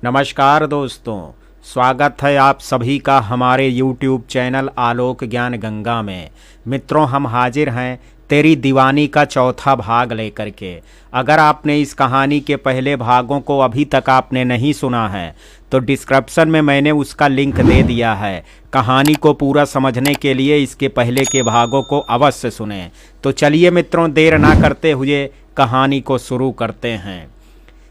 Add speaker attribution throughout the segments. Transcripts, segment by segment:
Speaker 1: नमस्कार दोस्तों, स्वागत है आप सभी का हमारे YouTube चैनल आलोक ज्ञान गंगा में। मित्रों, हम हाजिर हैं तेरी दीवानी का चौथा भाग लेकर के। अगर आपने इस कहानी के पहले भागों को अभी तक आपने नहीं सुना है तो डिस्क्रिप्शन में मैंने उसका लिंक दे दिया है। कहानी को पूरा समझने के लिए इसके पहले के भागों को अवश्य सुनें। तो चलिए मित्रों, देर ना करते हुए कहानी को शुरू करते हैं।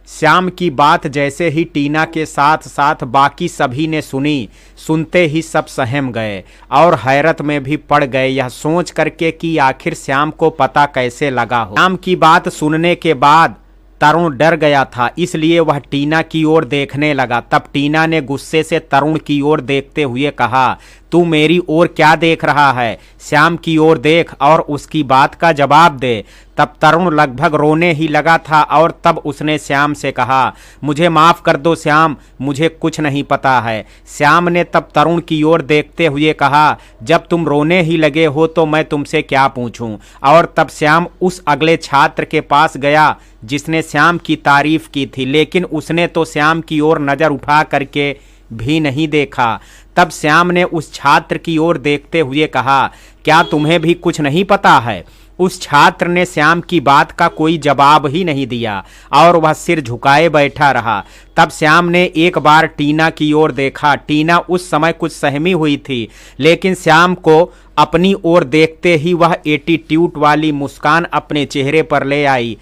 Speaker 1: श्याम की बात जैसे ही टीना के साथ साथ बाकी सभी ने सुनी, सुनते ही सब सहम गए और हैरत में भी पड़ गए, यह सोच करके कि आखिर श्याम को पता कैसे लगा हो। श्याम की बात सुनने के बाद तरुण डर गया था, इसलिए वह टीना की ओर देखने लगा। तब टीना ने गुस्से से तरुण की ओर देखते हुए कहा, तू मेरी ओर क्या देख रहा है? श्याम की ओर देख और उसकी बात का जवाब दे। तब तरुण लगभग रोने ही लगा था और तब उसने श्याम से कहा, मुझे माफ़ कर दो श्याम, मुझे कुछ नहीं पता है। श्याम ने तब तरुण की ओर देखते हुए कहा, जब तुम रोने ही लगे हो तो मैं तुमसे क्या पूछूं? और तब श्याम उस अगले छात्र के पास गया जिसने श्याम की तारीफ की थी, लेकिन उसने तो श्याम की ओर नज़र उठा करके भी नहीं देखा। तब श्याम ने उस छात्र की ओर देखते हुए कहा, क्या तुम्हें भी कुछ नहीं पता है? उस छात्र ने श्याम की बात का कोई जवाब ही नहीं दिया और वह सिर झुकाए बैठा रहा। तब श्याम ने एक बार टीना की ओर देखा। टीना उस समय कुछ सहमी हुई थी, लेकिन श्याम को अपनी ओर देखते ही वह एटीट्यूड वाली मुस्कान अपने चेहरे पर ले आई।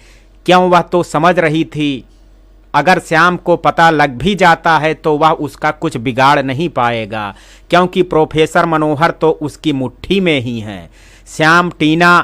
Speaker 1: क्यों, वह तो समझ रही थी अगर श्याम को पता लग भी जाता है तो वह उसका कुछ बिगाड़ नहीं पाएगा, क्योंकि प्रोफेसर मनोहर तो उसकी मुट्ठी में ही हैं। श्याम टीना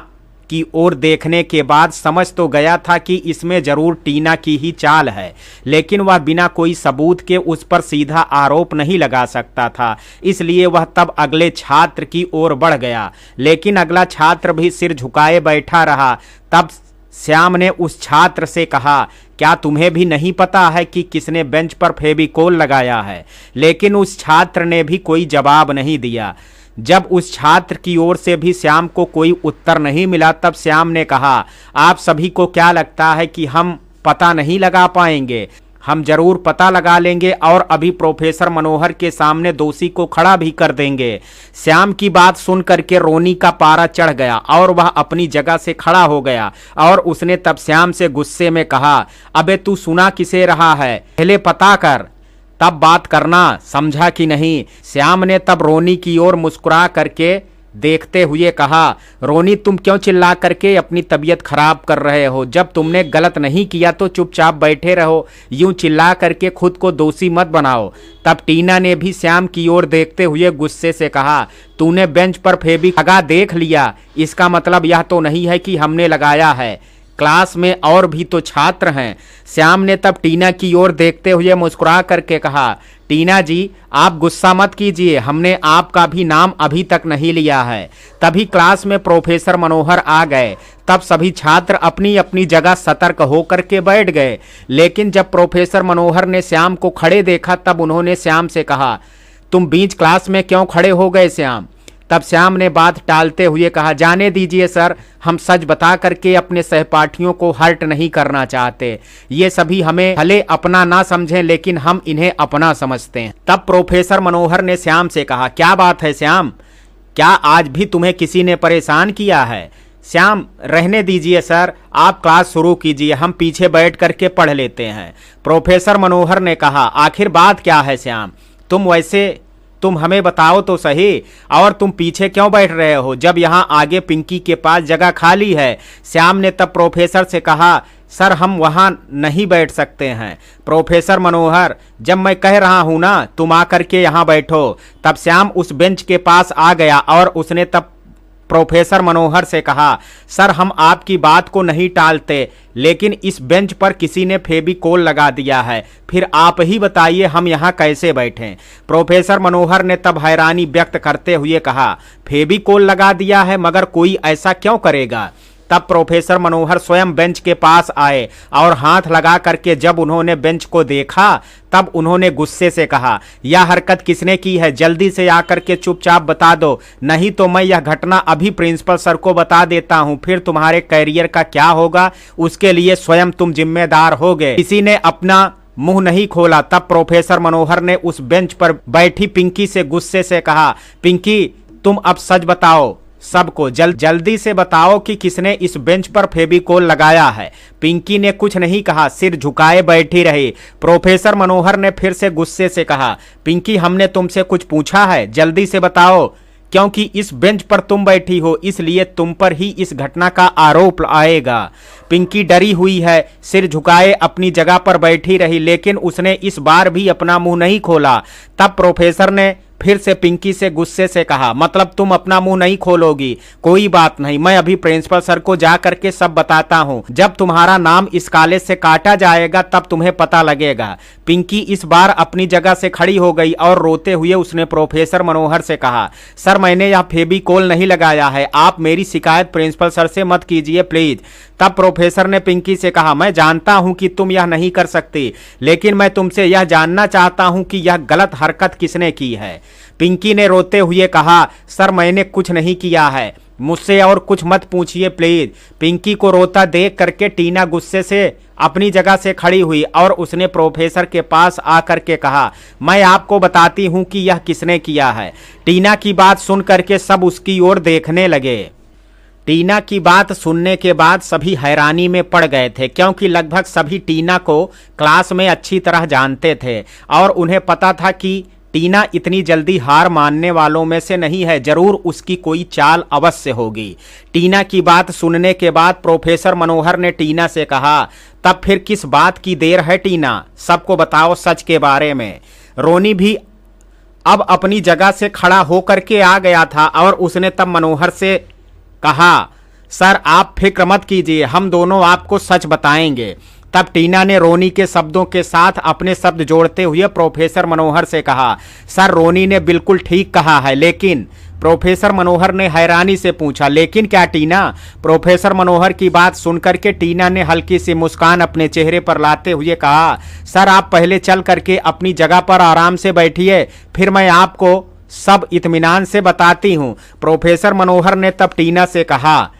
Speaker 1: की ओर देखने के बाद समझ तो गया था कि इसमें जरूर टीना की ही चाल है, लेकिन वह बिना कोई सबूत के उस पर सीधा आरोप नहीं लगा सकता था, इसलिए वह तब अगले छात्र की ओर बढ़ गया। लेकिन अगला छात्र भी सिर झुकाए बैठा रहा। तब श्याम ने उस छात्र से कहा, क्या तुम्हें भी नहीं पता है कि किसने बेंच पर फेविकोल लगाया है? लेकिन उस छात्र ने भी कोई जवाब नहीं दिया। जब उस छात्र की ओर से भी श्याम को कोई उत्तर नहीं मिला, तब श्याम ने कहा, आप सभी को क्या लगता है कि हम पता नहीं लगा पाएंगे? हम जरूर पता लगा लेंगे और अभी प्रोफेसर मनोहर के सामने दोषी को खड़ा भी कर देंगे। श्याम की बात सुन करके रोनी का पारा चढ़ गया और वह अपनी जगह से खड़ा हो गया और उसने तब श्याम से गुस्से में कहा, अबे तू सुना किसे रहा है? पहले पता कर, तब बात करना, समझा कि नहीं? श्याम ने तब रोनी की ओर मुस्कुरा करके देखते हुए कहा, रोनी तुम क्यों चिल्ला करके अपनी तबीयत खराब कर रहे हो? जब तुमने गलत नहीं किया तो चुपचाप बैठे रहो, यूं चिल्ला करके खुद को दोषी मत बनाओ। तब टीना ने भी श्याम की ओर देखते हुए गुस्से से कहा, तूने बेंच पर फेविक लगा देख लिया, इसका मतलब यह तो नहीं है कि हमने लगाया है, क्लास में और भी तो छात्र हैं। श्याम ने तब टीना की ओर देखते हुए मुस्कुरा करके कहा, टीना जी आप गुस्सा मत कीजिए, हमने आपका भी नाम अभी तक नहीं लिया है। तभी क्लास में प्रोफेसर मनोहर आ गए। तब सभी छात्र अपनी अपनी जगह सतर्क होकर के बैठ गए, लेकिन जब प्रोफेसर मनोहर ने श्याम को खड़े देखा तब उन्होंने श्याम से कहा, तुम बीच क्लास में क्यों खड़े हो गए श्याम? तब श्याम ने बात टालते हुए कहा, जाने दीजिए सर, हम सच बता करके अपने सहपाठियों को हर्ट नहीं करना चाहते। ये सभी हमें भले अपना ना समझें, लेकिन हम इन्हें अपना समझते हैं। तब प्रोफेसर मनोहर ने श्याम से कहा, क्या बात है श्याम, क्या आज भी तुम्हें किसी ने परेशान किया है? श्याम, रहने दीजिए सर, आप क्लास शुरू कीजिए, हम पीछे बैठ करके पढ़ लेते हैं। प्रोफेसर मनोहर ने कहा, आखिर बात क्या है श्याम? तुम हमें बताओ तो सही, और तुम पीछे क्यों बैठ रहे हो जब यहाँ आगे पिंकी के पास जगह खाली है? श्याम ने तब प्रोफेसर से कहा, सर हम वहाँ नहीं बैठ सकते हैं। प्रोफेसर मनोहर, जब मैं कह रहा हूँ ना तुम आकर के यहाँ बैठो। तब श्याम उस बेंच के पास आ गया और उसने तब प्रोफेसर मनोहर से कहा, सर हम आपकी बात को नहीं टालते, लेकिन इस बेंच पर किसी ने फेविकोल लगा दिया है, फिर आप ही बताइए हम यहाँ कैसे बैठें? प्रोफेसर मनोहर ने तब हैरानी व्यक्त करते हुए कहा, फेविकोल लगा दिया है, मगर कोई ऐसा क्यों करेगा? तब प्रोफेसर मनोहर स्वयं बेंच के पास आए और हाथ लगा करके जब उन्होंने बेंच को देखा तब उन्होंने गुस्से से कहा, यह हरकत किसने की है? जल्दी से आकर के चुपचाप बता दो, नहीं तो मैं यह घटना अभी प्रिंसिपल सर को बता देता हूं, फिर तुम्हारे करियर का क्या होगा उसके लिए स्वयं तुम जिम्मेदार होगे। किसी ने अपना मुंह नहीं खोला। तब प्रोफेसर मनोहर ने उस बेंच पर बैठी पिंकी से गुस्से से कहा, पिंकी तुम अब सच बताओ, सबको जल्दी से बताओ कि किसने इस बेंच पर फेविकोल लगाया है। पिंकी ने कुछ नहीं कहा, सिर झुकाए बैठी रही। प्रोफेसर मनोहर ने फिर से गुस्से से कहा, पिंकी हमने तुमसे कुछ पूछा है, जल्दी से बताओ, क्योंकि इस बेंच पर तुम बैठी हो इसलिए तुम पर ही इस घटना का आरोप आएगा। पिंकी डरी हुई है, सिर झुकाए अपनी जगह पर बैठी रही, लेकिन उसने इस बार भी अपना मुंह नहीं खोला। तब प्रोफेसर ने फिर से पिंकी से गुस्से से कहा, मतलब तुम अपना मुंह नहीं खोलोगी? कोई बात नहीं, मैं अभी प्रिंसिपल सर को जा करके सब बताता हूं। जब तुम्हारा नाम इस कॉलेज से काटा जाएगा तब तुम्हें पता लगेगा। पिंकी इस बार अपनी जगह से खड़ी हो गई और रोते हुए उसने प्रोफेसर मनोहर से कहा, सर मैंने यह फेविकोल नहीं लगाया है, आप मेरी शिकायत प्रिंसिपल सर से मत कीजिए प्लीज। तब प्रोफेसर ने पिंकी से कहा, मैं जानता हूं कि तुम यह नहीं कर सकती, लेकिन मैं तुमसे यह जानना चाहता हूं कि यह गलत हरकत किसने की है। पिंकी ने रोते हुए कहा, सर मैंने कुछ नहीं किया है, मुझसे और कुछ मत पूछिए प्लीज। पिंकी को रोता देख करके टीना गुस्से से अपनी जगह से खड़ी हुई और उसने प्रोफेसर के पास आकर के कहा, मैं आपको बताती हूं कि यह किसने किया है। टीना की बात सुन करके सब उसकी ओर देखने लगे। टीना की बात सुनने के बाद सभी हैरानी में पड़ गए थे, क्योंकि लगभग सभी टीना को क्लास में अच्छी तरह जानते थे और उन्हें पता था कि टीना इतनी जल्दी हार मानने वालों में से नहीं है, जरूर उसकी कोई चाल अवश्य होगी। टीना की बात सुनने के बाद प्रोफेसर मनोहर ने टीना से कहा, तब फिर किस बात की देर है टीना, सबको बताओ सच के बारे में। रोनी भी अब अपनी जगह से खड़ा होकर के आ गया था और उसने तब मनोहर से कहा, सर आप फिक्र मत कीजिए, हम दोनों आपको सच बताएंगे। तब टीना ने रोनी के शब्दों के साथ अपने शब्द जोड़ते हुए प्रोफेसर मनोहर से कहा, सर रोनी ने बिल्कुल ठीक कहा है, लेकिन प्रोफेसर मनोहर ने हैरानी से पूछा, लेकिन क्या टीना? प्रोफेसर मनोहर की बात सुनकर के टीना ने हल्की सी मुस्कान अपने चेहरे पर लाते हुए कहा, सर आप पहले चल करके अपनी जगह पर आराम से बैठिए, फिर मैं आपको सब इत्मीनान से बताती हूं। प्रोफेसर मनोहर ने तब टीना से कहा,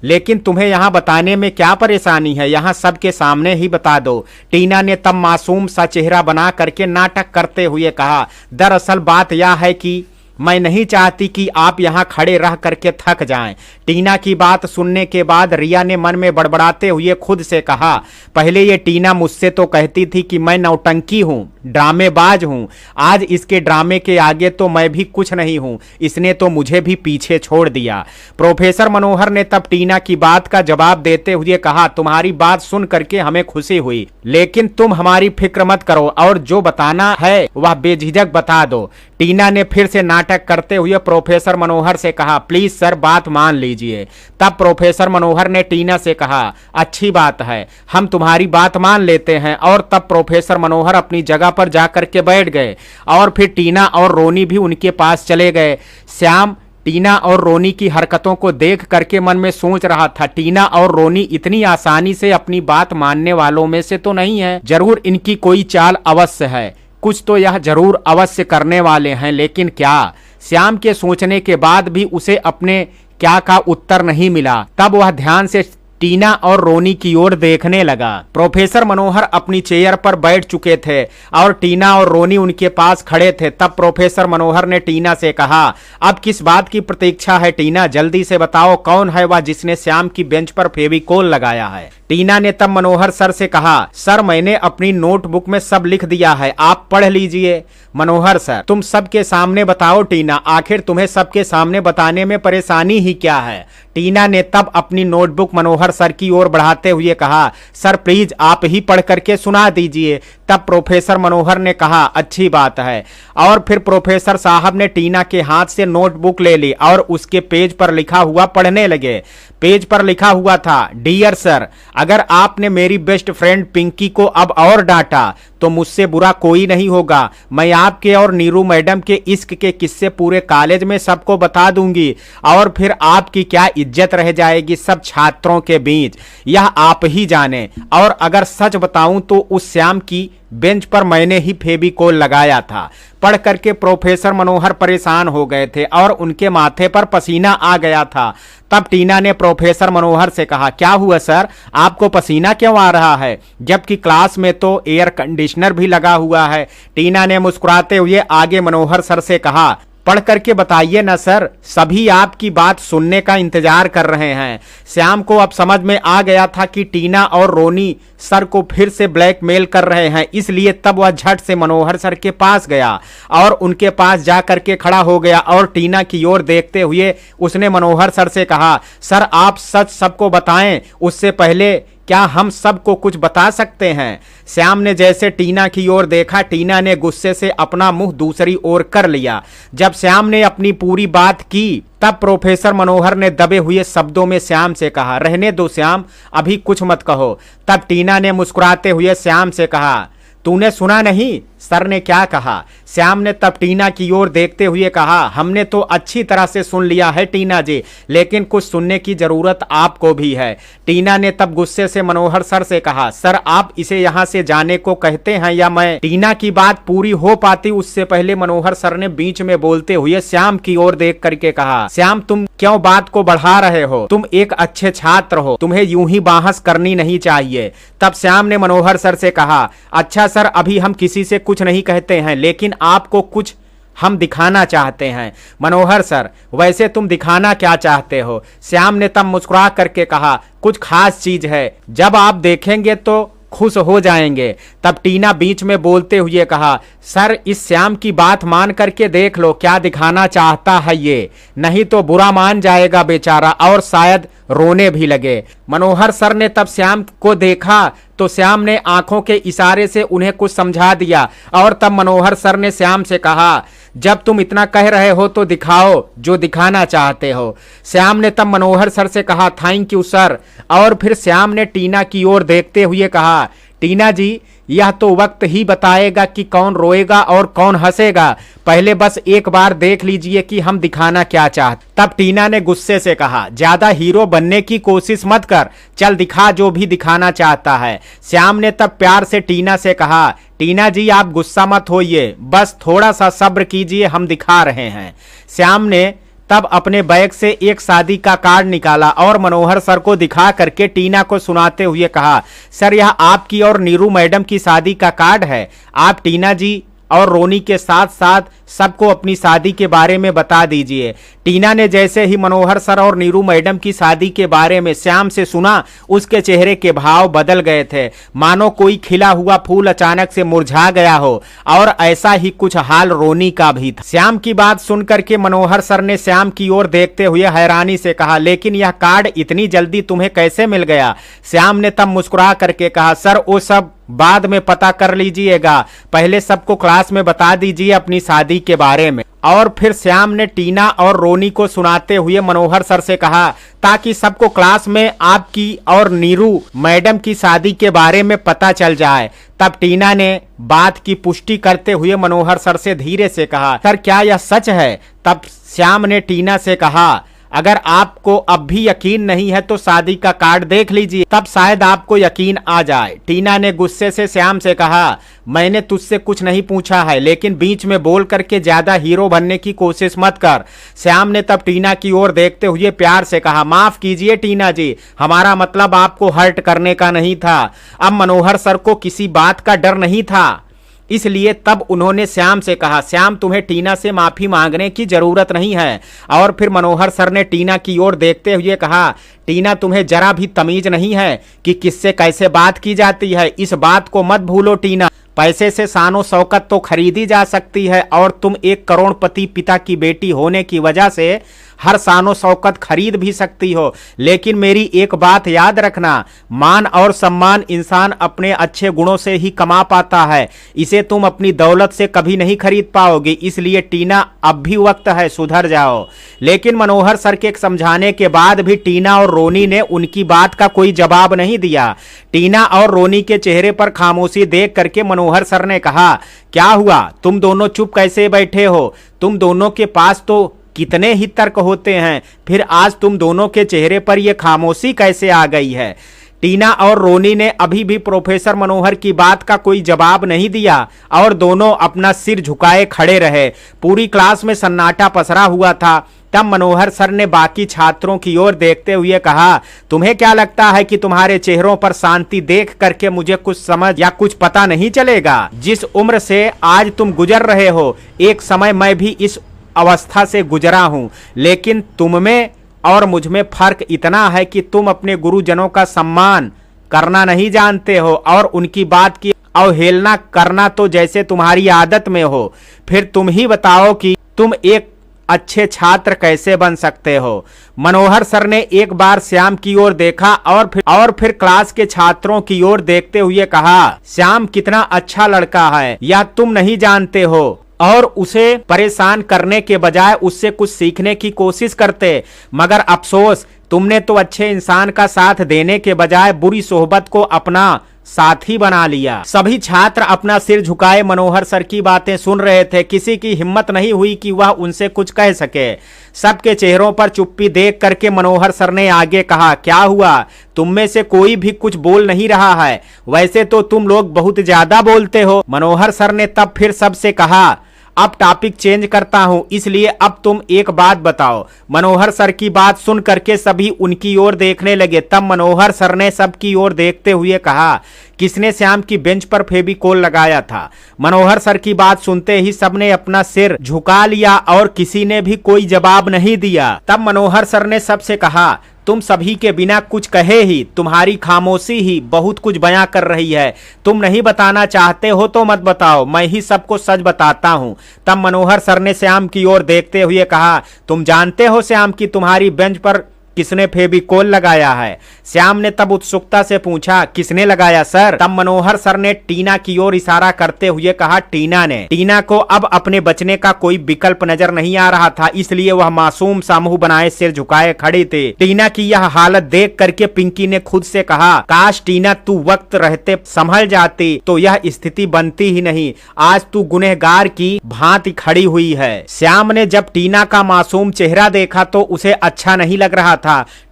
Speaker 1: लेकिन तुम्हें यहां बताने में क्या परेशानी है, यहां सबके सामने ही बता दो। टीना ने तब मासूम सा चेहरा बना करके नाटक करते हुए कहा, दरअसल बात यह है कि मैं नहीं चाहती कि आप यहां खड़े रह करके थक जाएं। टीना की बात सुनने के बाद रिया ने मन में बड़बड़ाते हुए खुद से कहा, पहले ये टीना मुझसे तो कहती थी कि मैं नौटंकी हूं, ड्रामेबाज हूं, आज इसके ड्रामे के आगे तो मैं भी कुछ नहीं हूं, इसने तो मुझे भी पीछे छोड़ दिया। प्रोफेसर मनोहर ने तब टीना की बात का जवाब देते हुए कहा, तुम्हारी बात सुन करके हमें खुशी हुई, लेकिन तुम हमारी फिक्र मत करो और जो बताना है वह बेझिझक बता दो। टीना ने फिर से नाटक करते हुए प्रोफेसर मनोहर से कहा, प्लीज सर बात मान लीजिए। तब प्रोफेसर मनोहर ने टीना से कहा, अच्छी बात है, हम तुम्हारी बात मान लेते हैं। और तब प्रोफेसर मनोहर अपनी जगह पर जाकर के बैठ गए और फिर टीना और रोनी भी उनके पास चले गए। श्याम टीना और रोनी की हरकतों को देख करके मन में सोच रहा था, टीना और रोनी इतनी आसानी से अपनी बात मानने वालों में से तो नहीं है, जरूर इनकी कोई चाल अवश्य है, कुछ तो यह जरूर अवश्य करने वाले हैं, लेकिन क्या? श्याम के सोचने के बाद भी उसे अपने क्या का उत्तर नहीं मिला। तब वह ध्यान से टीना और रोनी की ओर देखने लगा। प्रोफेसर मनोहर अपनी चेयर पर बैठ चुके थे और टीना और रोनी उनके पास खड़े थे। तब प्रोफेसर मनोहर ने टीना से कहा, अब किस बात की प्रतीक्षा है टीना, जल्दी से बताओ कौन है वह जिसने श्याम की बेंच पर फेविकोल लगाया है। टीना ने तब मनोहर सर से कहा, सर मैंने अपनी नोटबुक में सब लिख दिया है, आप पढ़ लीजिए। मनोहर सर तुम सबके सामने बताओ टीना, आखिर तुम्हें सबके सामने बताने में परेशानी ही क्या है? टीना ने तब अपनी नोटबुक मनोहर सर की ओर बढ़ाते हुए कहा, सर प्लीज आप ही पढ़ करके सुना दीजिए। तब प्रोफेसर मनोहर ने कहा, अच्छी बात है। और फिर प्रोफेसर साहब ने टीना के हाथ से नोटबुक ले ली और उसके पेज पर लिखा हुआ पढ़ने लगे। पेज पर लिखा हुआ था, डियर सर, अगर आपने मेरी बेस्ट फ्रेंड पिंकी को अब और डांटा तो मुझसे बुरा कोई नहीं होगा। मैं आपके और नीरू मैडम के इश्क के किस्से पूरे कॉलेज में सबको बता दूंगी और फिर आपकी क्या इज्जत रह जाएगी सब छात्रों के बीच, यह आप ही जाने। और अगर सच बताऊं तो उस श्याम की बेंच पर मैंने ही फेविकोल लगाया था। पढ़ करके प्रोफेसर मनोहर परेशान हो गए थे और उनके माथे पर पसीना आ गया था। तब टीना ने प्रोफेसर मनोहर से कहा, क्या हुआ सर, आपको पसीना क्यों आ रहा है, जबकि क्लास में तो एयर कंडीशन कंडीशनर भी लगा हुआ है। टीना ने मुस्कुराते हुए आगे मनोहर सर से कहा, पढ़ करके बताइए ना सर, सभी आपकी बात सुनने का इंतजार कर रहे हैं। श्याम को अब समझ में आ गया था कि टीना और रोनी सर को फिर से ब्लैकमेल कर रहे हैं, इसलिए तब वह झट से मनोहर सर के पास गया और उनके पास जा करके खड़ा हो गया और टीना की ओर देखते हुए उसने मनोहर सर से कहा, सर आप सच सबको बताएं, उससे पहले क्या हम सबको कुछ बता सकते हैं? श्याम ने जैसे टीना की ओर देखा, टीना ने गुस्से से अपना मुंह दूसरी ओर कर लिया। जब श्याम ने अपनी पूरी बात की तब प्रोफेसर मनोहर ने दबे हुए शब्दों में श्याम से कहा, रहने दो श्याम, अभी कुछ मत कहो। तब टीना ने मुस्कुराते हुए श्याम से कहा, तूने सुना नहीं सर ने क्या कहा? श्याम ने तब टीना की ओर देखते हुए कहा, हमने तो अच्छी तरह से सुन लिया है टीना जी, लेकिन कुछ सुनने की जरूरत आपको भी है। टीना ने तब गुस्से से मनोहर सर से कहा, सर आप इसे यहाँ से जाने को कहते हैं या मैं? टीना की बात पूरी हो पाती उससे पहले मनोहर सर ने बीच में बोलते हुए श्याम की ओर देख करके कहा, श्याम तुम क्यों बात को बढ़ा रहे हो? तुम एक अच्छे छात्र हो, तुम्हें यूं ही बहस करनी नहीं चाहिए। तब श्याम ने मनोहर सर से कहा, अच्छा सर, अभी हम किसी से कुछ नहीं कहते हैं, लेकिन आपको कुछ हम दिखाना चाहते हैं। मनोहर सर, वैसे तुम दिखाना क्या चाहते हो? श्याम ने तब मुस्कुरा करके कहा, कुछ खास चीज है, जब आप देखेंगे तो खुश हो जाएंगे। तब टीना बीच में बोलते हुए कहा, सर इस श्याम की बात मान करके देख लो, क्या दिखाना चाहता है ये, नहीं तो बुरा मान जाएगा बेचारा और शायद रोने भी लगे। मनोहर सर ने तब श्याम को देखा तो श्याम ने आंखों के इशारे से उन्हें कुछ समझा दिया और तब मनोहर सर ने श्याम से कहा, जब तुम इतना कह रहे हो तो दिखाओ जो दिखाना चाहते हो। श्याम ने तब मनोहर सर से कहा, थैंक यू सर। और फिर श्याम ने टीना की ओर देखते हुए कहा, टीना जी यह तो वक्त ही बताएगा कि कौन रोएगा और कौन हंसेगा, पहले बस एक बार देख लीजिए कि हम दिखाना क्या चाहते। तब टीना ने गुस्से से कहा, ज्यादा हीरो बनने की कोशिश मत कर, चल दिखा जो भी दिखाना चाहता है। श्याम ने तब प्यार से टीना से कहा, टीना जी आप गुस्सा मत होइए, बस थोड़ा सा सब्र कीजिए, हम दिखा रहे हैं। श्याम ने तब अपने बैग से एक शादी का कार्ड निकाला और मनोहर सर को दिखा करके टीना को सुनाते हुए कहा, सर यह आपकी और नीरू मैडम की शादी का कार्ड है। आप टीना जी और रोनी के साथ साथ सबको अपनी शादी के बारे में बता दीजिए। टीना ने जैसे ही मनोहर सर और नीरू मैडम की शादी के बारे में श्याम से सुना, उसके चेहरे के भाव बदल गए थे, मानो कोई खिला हुआ फूल अचानक से मुरझा गया हो, और ऐसा ही कुछ हाल रोनी का भी था। श्याम की बात सुनकर के मनोहर सर ने श्याम की ओर देखते हुए हैरानी से कहा, लेकिन यह कार्ड इतनी जल्दी तुम्हें कैसे मिल गया? श्याम ने तब मुस्कुरा करके कहा, सर वो सब बाद में पता कर लीजिएगा, पहले सबको क्लास में बता दीजिए अपनी शादी के बारे में। और फिर श्याम ने टीना और रोनी को सुनाते हुए मनोहर सर से कहा, ताकि सबको क्लास में आपकी और नीरू मैडम की शादी के बारे में पता चल जाए। तब टीना ने बात की पुष्टि करते हुए मनोहर सर से धीरे से कहा, सर क्या यह सच है? तब श्याम ने टीना से कहा, अगर आपको अब भी यकीन नहीं है तो शादी का कार्ड देख लीजिए, तब शायद आपको यकीन आ जाए। टीना ने गुस्से से श्याम से कहा, मैंने तुझसे कुछ नहीं पूछा है, लेकिन बीच में बोल करके ज्यादा हीरो बनने की कोशिश मत कर। श्याम ने तब टीना की ओर देखते हुए प्यार से कहा, माफ कीजिए टीना जी, हमारा मतलब आपको हर्ट करने का नहीं था। अब मनोहर सर को किसी बात का डर नहीं था, इसलिए तब उन्होंने श्याम से कहा, श्याम तुम्हें टीना से माफी मांगने की जरूरत नहीं है। और फिर मनोहर सर ने टीना की ओर देखते हुए कहा, टीना तुम्हें जरा भी तमीज नहीं है कि किससे कैसे बात की जाती है, इस बात को मत भूलो टीना। पैसे से शानो शौकत तो खरीदी जा सकती है और तुम एक करोड़पति पिता की बेटी होने की वजह से हर शानो शौकत खरीद भी सकती हो, लेकिन मेरी एक बात याद रखना, मान और सम्मान इंसान अपने अच्छे गुणों से ही कमा पाता है, इसे तुम अपनी दौलत से कभी नहीं खरीद पाओगे। इसलिए टीना अब भी वक्त है, सुधर जाओ। लेकिन मनोहर सर के समझाने के बाद भी टीना और रोनी ने उनकी बात का कोई जवाब नहीं दिया। टीना और रोनी के चेहरे पर खामोशी देख करके मनोहर सर ने कहा, क्या हुआ, तुम दोनों चुप कैसे बैठे हो? तुम दोनों के पास तो कितने ही तर्क होते हैं, फिर आज तुम दोनों के चेहरे पर यह खामोशी कैसे आ गई है? टीना और रोनी ने अभी भी प्रोफेसर मनोहर की बात का कोई जवाब नहीं दिया और दोनों अपना सिर झुकाए खड़े रहे। पूरी क्लास में सन्नाटा पसरा हुआ था। तब मनोहर सर ने बाकी छात्रों की ओर देखते हुए कहा, तुम्हें क्या लगता है कि तुम्हारे चेहरों पर शांति देख करके मुझे कुछ समझ या कुछ पता नहीं चलेगा? जिस उम्र से आज तुम गुजर रहे हो, एक समय मैं भी इस अवस्था से गुजरा हूं, लेकिन तुम में और मुझ में फर्क इतना है कि तुम अपने गुरुजनों का सम्मान करना नहीं जानते हो और उनकी बात की अवहेलना करना तो जैसे तुम्हारी आदत में हो। फिर तुम ही बताओ कि तुम एक अच्छे छात्र कैसे बन सकते हो? मनोहर सर ने एक बार श्याम की ओर देखा और फिर क्लास के छात्रों की ओर देखते हुए कहा, श्याम कितना अच्छा लड़का है, यह तुम नहीं जानते हो। और उसे परेशान करने के बजाय उससे कुछ सीखने की कोशिश करते, मगर अफसोस तुमने तो अच्छे इंसान का साथ देने के बजाय बुरी सोहबत को अपना साथी बना लिया। सभी छात्र अपना सिर झुकाए मनोहर सर की बातें सुन रहे थे। किसी की हिम्मत नहीं हुई कि वह उनसे कुछ कह सके। सबके चेहरों पर चुप्पी देख करके मनोहर सर ने आगे कहा, क्या हुआ? तुम में से कोई भी कुछ बोल नहीं रहा है? वैसे तो तुम लोग बहुत ज्यादा बोलते हो। मनोहर सर ने तब फिर सबसे कहा, अब टॉपिक चेंज करता हूं, इसलिए अब तुम एक बात बताओ। मनोहर सर की बात सुन करके सभी उनकी ओर देखने लगे। तब मनोहर सर ने सबकी ओर देखते हुए कहा, किसने श्याम की बेंच पर फेविकोल लगाया था? मनोहर सर की बात सुनते ही सबने अपना सिर झुका लिया और किसी ने भी कोई जवाब नहीं दिया। तब मनोहर सर ने सबसे कहा, तुम सभी के बिना कुछ कहे ही तुम्हारी खामोशी ही बहुत कुछ बयां कर रही है। तुम नहीं बताना चाहते हो तो मत बताओ, मैं ही सबको सच बताता हूं। तब मनोहर सर ने श्याम की ओर देखते हुए कहा, तुम जानते हो श्याम कि तुम्हारी बेंच पर किसने फेविकोल लगाया है? श्याम ने तब उत्सुकता से पूछा, किसने लगाया सर? तब मनोहर सर ने टीना की ओर इशारा करते हुए कहा, टीना ने। टीना को अब अपने बचने का कोई विकल्प नजर नहीं आ रहा था, इसलिए वह मासूम सा मुंह बनाए सिर झुकाए खड़ी थी। टीना की यह हालत देख करके पिंकी ने खुद से कहा, काश टीना तू वक्त रहते संभल जाती तो यह स्थिति बनती ही नहीं। आज तू गुनहगार की भांति खड़ी हुई है। श्याम ने जब टीना का मासूम चेहरा देखा तो उसे अच्छा नहीं लग रहा था।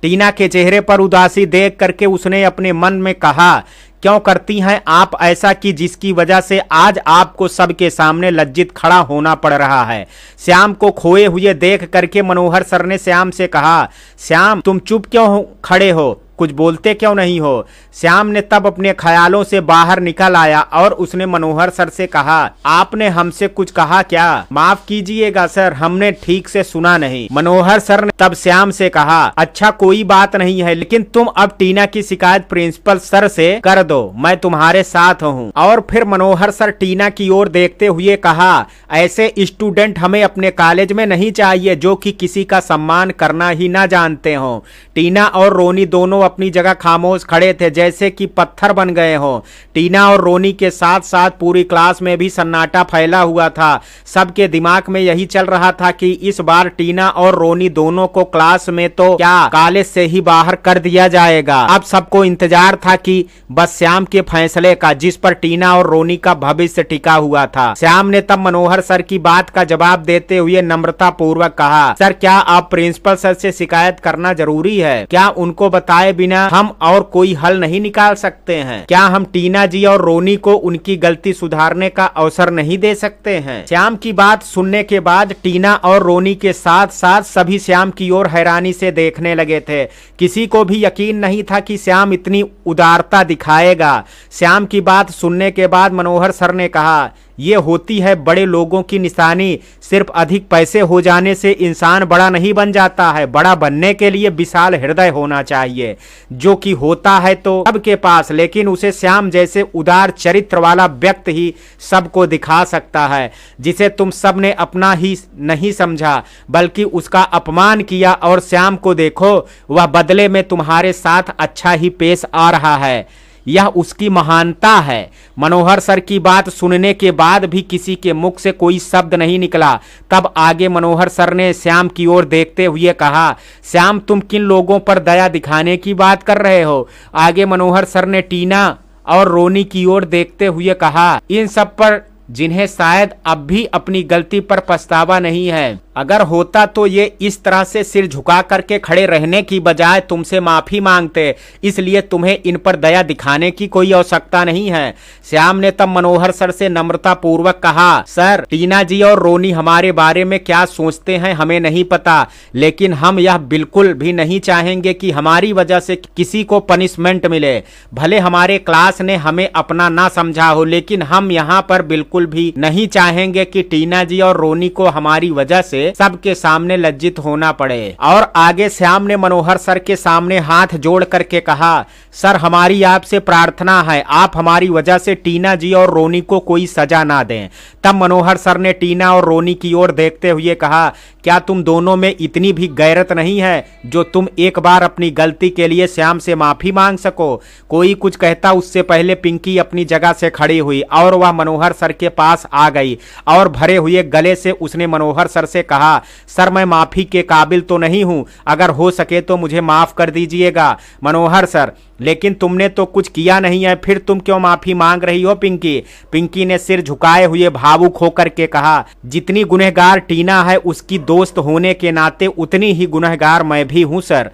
Speaker 1: टीना के चेहरे पर उदासी देख करके उसने अपने मन में कहा, क्यों करती हैं आप ऐसा कि जिसकी वजह से आज आपको सबके सामने लज्जित खड़ा होना पड़ रहा है? श्याम को खोए हुए देख करके मनोहर सर ने श्याम से कहा, श्याम तुम चुप क्यों खड़े हो, कुछ बोलते क्यों नहीं हो? श्याम ने तब अपने ख्यालों से बाहर निकल आया और उसने मनोहर सर से कहा, आपने हमसे कुछ कहा क्या? माफ कीजिएगा सर, हमने ठीक से सुना नहीं। मनोहर सर ने तब श्याम से कहा, अच्छा कोई बात नहीं है, लेकिन तुम अब टीना की शिकायत प्रिंसिपल सर से कर दो, मैं तुम्हारे साथ हूँ। और फिर मनोहर सर टीना की ओर देखते हुए कहा, ऐसे स्टूडेंट हमें अपने कॉलेज में नहीं चाहिए जो कि किसी का सम्मान करना ही ना जानते हो। टीना और रोनी दोनों अपनी जगह खामोश खड़े थे, जैसे कि पत्थर बन गए हो। टीना और रोनी के साथ साथ पूरी क्लास में भी सन्नाटा फैला हुआ था। सबके दिमाग में यही चल रहा था कि इस बार टीना और रोनी दोनों को क्लास में तो क्या कॉलेज से ही बाहर कर दिया जाएगा। अब सबको इंतजार था कि बस श्याम के फैसले का, जिस पर टीना और रोनी का भविष्य टिका हुआ था। श्याम ने तब मनोहर सर की बात का जवाब देते हुए नम्रता पूर्वक कहा, सर क्या आप प्रिंसिपल सर से शिकायत करना जरूरी है? क्या उनको बताए बिना हम और कोई हल नहीं निकाल सकते हैं? क्या हम टीना जी और रोनी को उनकी गलती सुधारने का अवसर नहीं दे सकते हैं? श्याम की बात सुनने के बाद टीना और रोनी के साथ साथ सभी श्याम की ओर हैरानी से देखने लगे थे। किसी को भी यकीन नहीं था कि श्याम इतनी उदारता दिखाएगा। श्याम की बात सुनने के बाद मनोहर सर ने कहा, ये होती है बड़े लोगों की निशानी। सिर्फ अधिक पैसे हो जाने से इंसान बड़ा नहीं बन जाता है। बड़ा बनने के लिए विशाल हृदय होना चाहिए, जो कि होता है तो सबके पास, लेकिन उसे श्याम जैसे उदार चरित्र वाला व्यक्ति ही सबको दिखा सकता है, जिसे तुम सब ने अपना ही नहीं समझा बल्कि उसका अपमान किया। और श्याम को देखो, वह बदले में तुम्हारे साथ अच्छा ही पेश आ रहा है। यह उसकी महानता है। मनोहर सर की बात सुनने के बाद भी किसी के मुख से कोई शब्द नहीं निकला। तब आगे मनोहर सर ने श्याम की ओर देखते हुए कहा, श्याम तुम किन लोगों पर दया दिखाने की बात कर रहे हो? आगे मनोहर सर ने टीना और रोनी की ओर देखते हुए कहा, इन सब पर जिन्हें शायद अब भी अपनी गलती पर पछतावा नहीं है। अगर होता तो ये इस तरह से सिर झुका करके खड़े रहने की बजाय तुमसे माफी मांगते, इसलिए तुम्हें इन पर दया दिखाने की कोई आवश्यकता नहीं है। श्याम ने तब मनोहर सर से नम्रता पूर्वक कहा, सर, टीना जी और रोनी हमारे बारे में क्या सोचते हैं हमें नहीं पता, लेकिन हम यह बिल्कुल भी नहीं चाहेंगे कि हमारी वजह से किसी को पनिशमेंट मिले। भले हमारे क्लास ने हमें अपना ना समझा हो, लेकिन हम यहाँ पर बिल्कुल भी नहीं चाहेंगे कि टीना जी और रोनी को हमारी वजह से सबके सामने लज्जित होना पड़े। और आगे श्याम ने मनोहर सर के सामने हाथ जोड़ करके कहा, सर, हमारी आपसे प्रार्थना है, आप हमारी वजह से टीना जी और रोनी को कोई सजा ना दें। तब मनोहर सर ने टीना और रोनी की ओर देखते हुए कहा, क्या तुम दोनों में इतनी भी गैरत नहीं है जो तुम एक बार अपनी गलती के लिए श्याम से माफी मांग सको? कोई कुछ कहता उससे पहले पिंकी अपनी जगह से खड़ी हुई और वह मनोहर सर के पास आ गई और भरे हुए गले से उसने मनोहर सर से कहा, सर, मैं माफी के काबिल तो नहीं हूं, अगर हो सके तो मुझे माफ कर दीजिएगा। मनोहर सर, लेकिन तुमने तो कुछ किया नहीं है, फिर तुम क्यों माफी मांग रही हो पिंकी? पिंकी ने सिर झुकाए हुए भावुक होकर के कहा, जितनी गुनहगार टीना है उसकी दोस्त होने के नाते उतनी ही गुनहगार मैं भी हूं सर।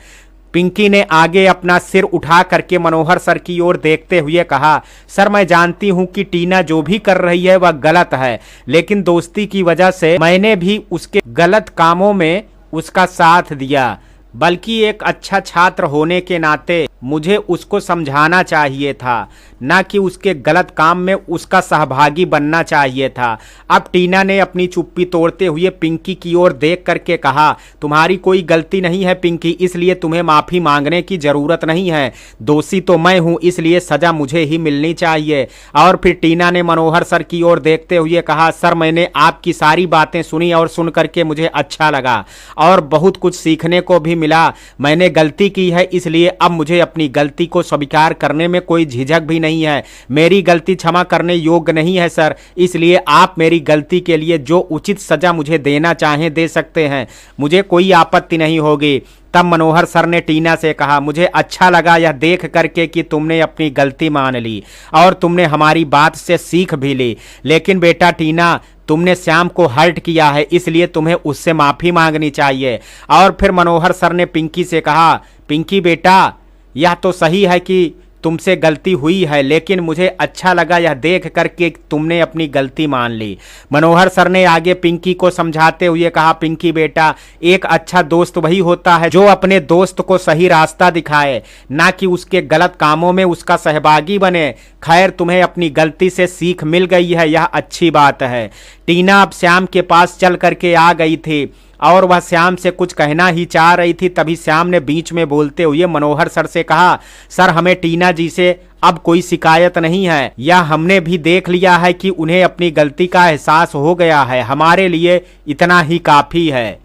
Speaker 1: पिंकी ने आगे अपना सिर उठा करके मनोहर सर की ओर देखते हुए कहा, सर, मैं जानती हूं कि टीना जो भी कर रही है वह गलत है, लेकिन दोस्ती की वजह से मैंने भी उसके गलत कामों में उसका साथ दिया। बल्कि एक अच्छा छात्र होने के नाते मुझे उसको समझाना चाहिए था, ना कि उसके गलत काम में उसका सहभागी बनना चाहिए था। अब टीना ने अपनी चुप्पी तोड़ते हुए पिंकी की ओर देख करके कहा, तुम्हारी कोई गलती नहीं है पिंकी, इसलिए तुम्हें माफी मांगने की जरूरत नहीं है। दोषी तो मैं हूं, इसलिए सजा मुझे ही मिलनी चाहिए। और फिर टीना ने मनोहर सर की ओर देखते हुए कहा, सर, मैंने आपकी सारी बातें सुनी और सुन करके मुझे अच्छा लगा और बहुत कुछ सीखने को भी मिला। मैंने गलती की है, इसलिए अब मुझे अपनी गलती को स्वीकार करने में कोई झिझक भी नहीं है। मेरी गलती क्षमा करने योग्य नहीं है सर, इसलिए आप मेरी गलती के लिए जो उचित सजा मुझे देना चाहें दे सकते हैं, मुझे कोई आपत्ति नहीं होगी। तब मनोहर सर ने टीना से कहा, मुझे अच्छा लगा यह देख करके कि तुमने अपनी गलती मान ली और तुमने हमारी बात से सीख भी ली, लेकिन बेटा टीना, तुमने श्याम को हर्ट किया है, इसलिए तुम्हें उससे माफी मांगनी चाहिए। और फिर मनोहर सर ने पिंकी से कहा, पिंकी बेटा, यह तो सही है कि तुमसे गलती हुई है, लेकिन मुझे अच्छा लगा यह देख करके तुमने अपनी गलती मान ली। मनोहर सर ने आगे पिंकी को समझाते हुए कहा, पिंकी बेटा, एक अच्छा दोस्त वही होता है जो अपने दोस्त को सही रास्ता दिखाए, ना कि उसके गलत कामों में उसका सहभागी बने। खैर, तुम्हें अपनी गलती से सीख मिल गई है, यह अच्छी बात है। टीना अब श्याम के पास चल करके आ गई थी और वह श्याम से कुछ कहना ही चाह रही थी, तभी श्याम ने बीच में बोलते हुए मनोहर सर से कहा, सर, हमें टीना जी से अब कोई शिकायत नहीं है, या हमने भी देख लिया है कि उन्हें अपनी गलती का एहसास हो गया है, हमारे लिए इतना ही काफी है।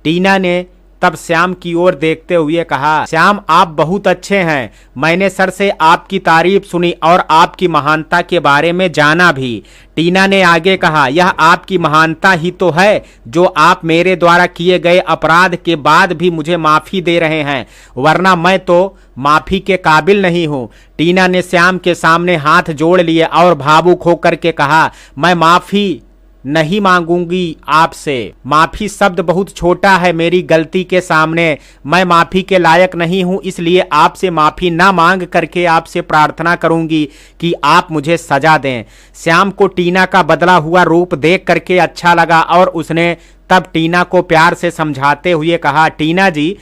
Speaker 1: टीना ने तब श्याम की ओर देखते हुए कहा, श्याम, आप बहुत अच्छे हैं, मैंने सर से आपकी तारीफ सुनी और आपकी महानता के बारे में जाना भी। टीना ने आगे कहा, यह आपकी महानता ही तो है जो आप मेरे द्वारा किए गए अपराध के बाद भी मुझे माफी दे रहे हैं, वरना मैं तो माफी के काबिल नहीं हूँ। टीना ने श्याम के सामने हाथ जोड़ लिए और भावुक होकर के कहा, मैं माफी नहीं मांगूंगी आपसे। माफी शब्द बहुत छोटा है मेरी गलती के सामने, मैं माफी के लायक नहीं हूं, इसलिए आपसे माफी ना मांग करके आपसे प्रार्थना करूंगी कि आप मुझे सजा दें। श्याम को टीना का बदला हुआ रूप देख करके अच्छा लगा और उसने तब टीना को प्यार से समझाते हुए कहा, टीना जी,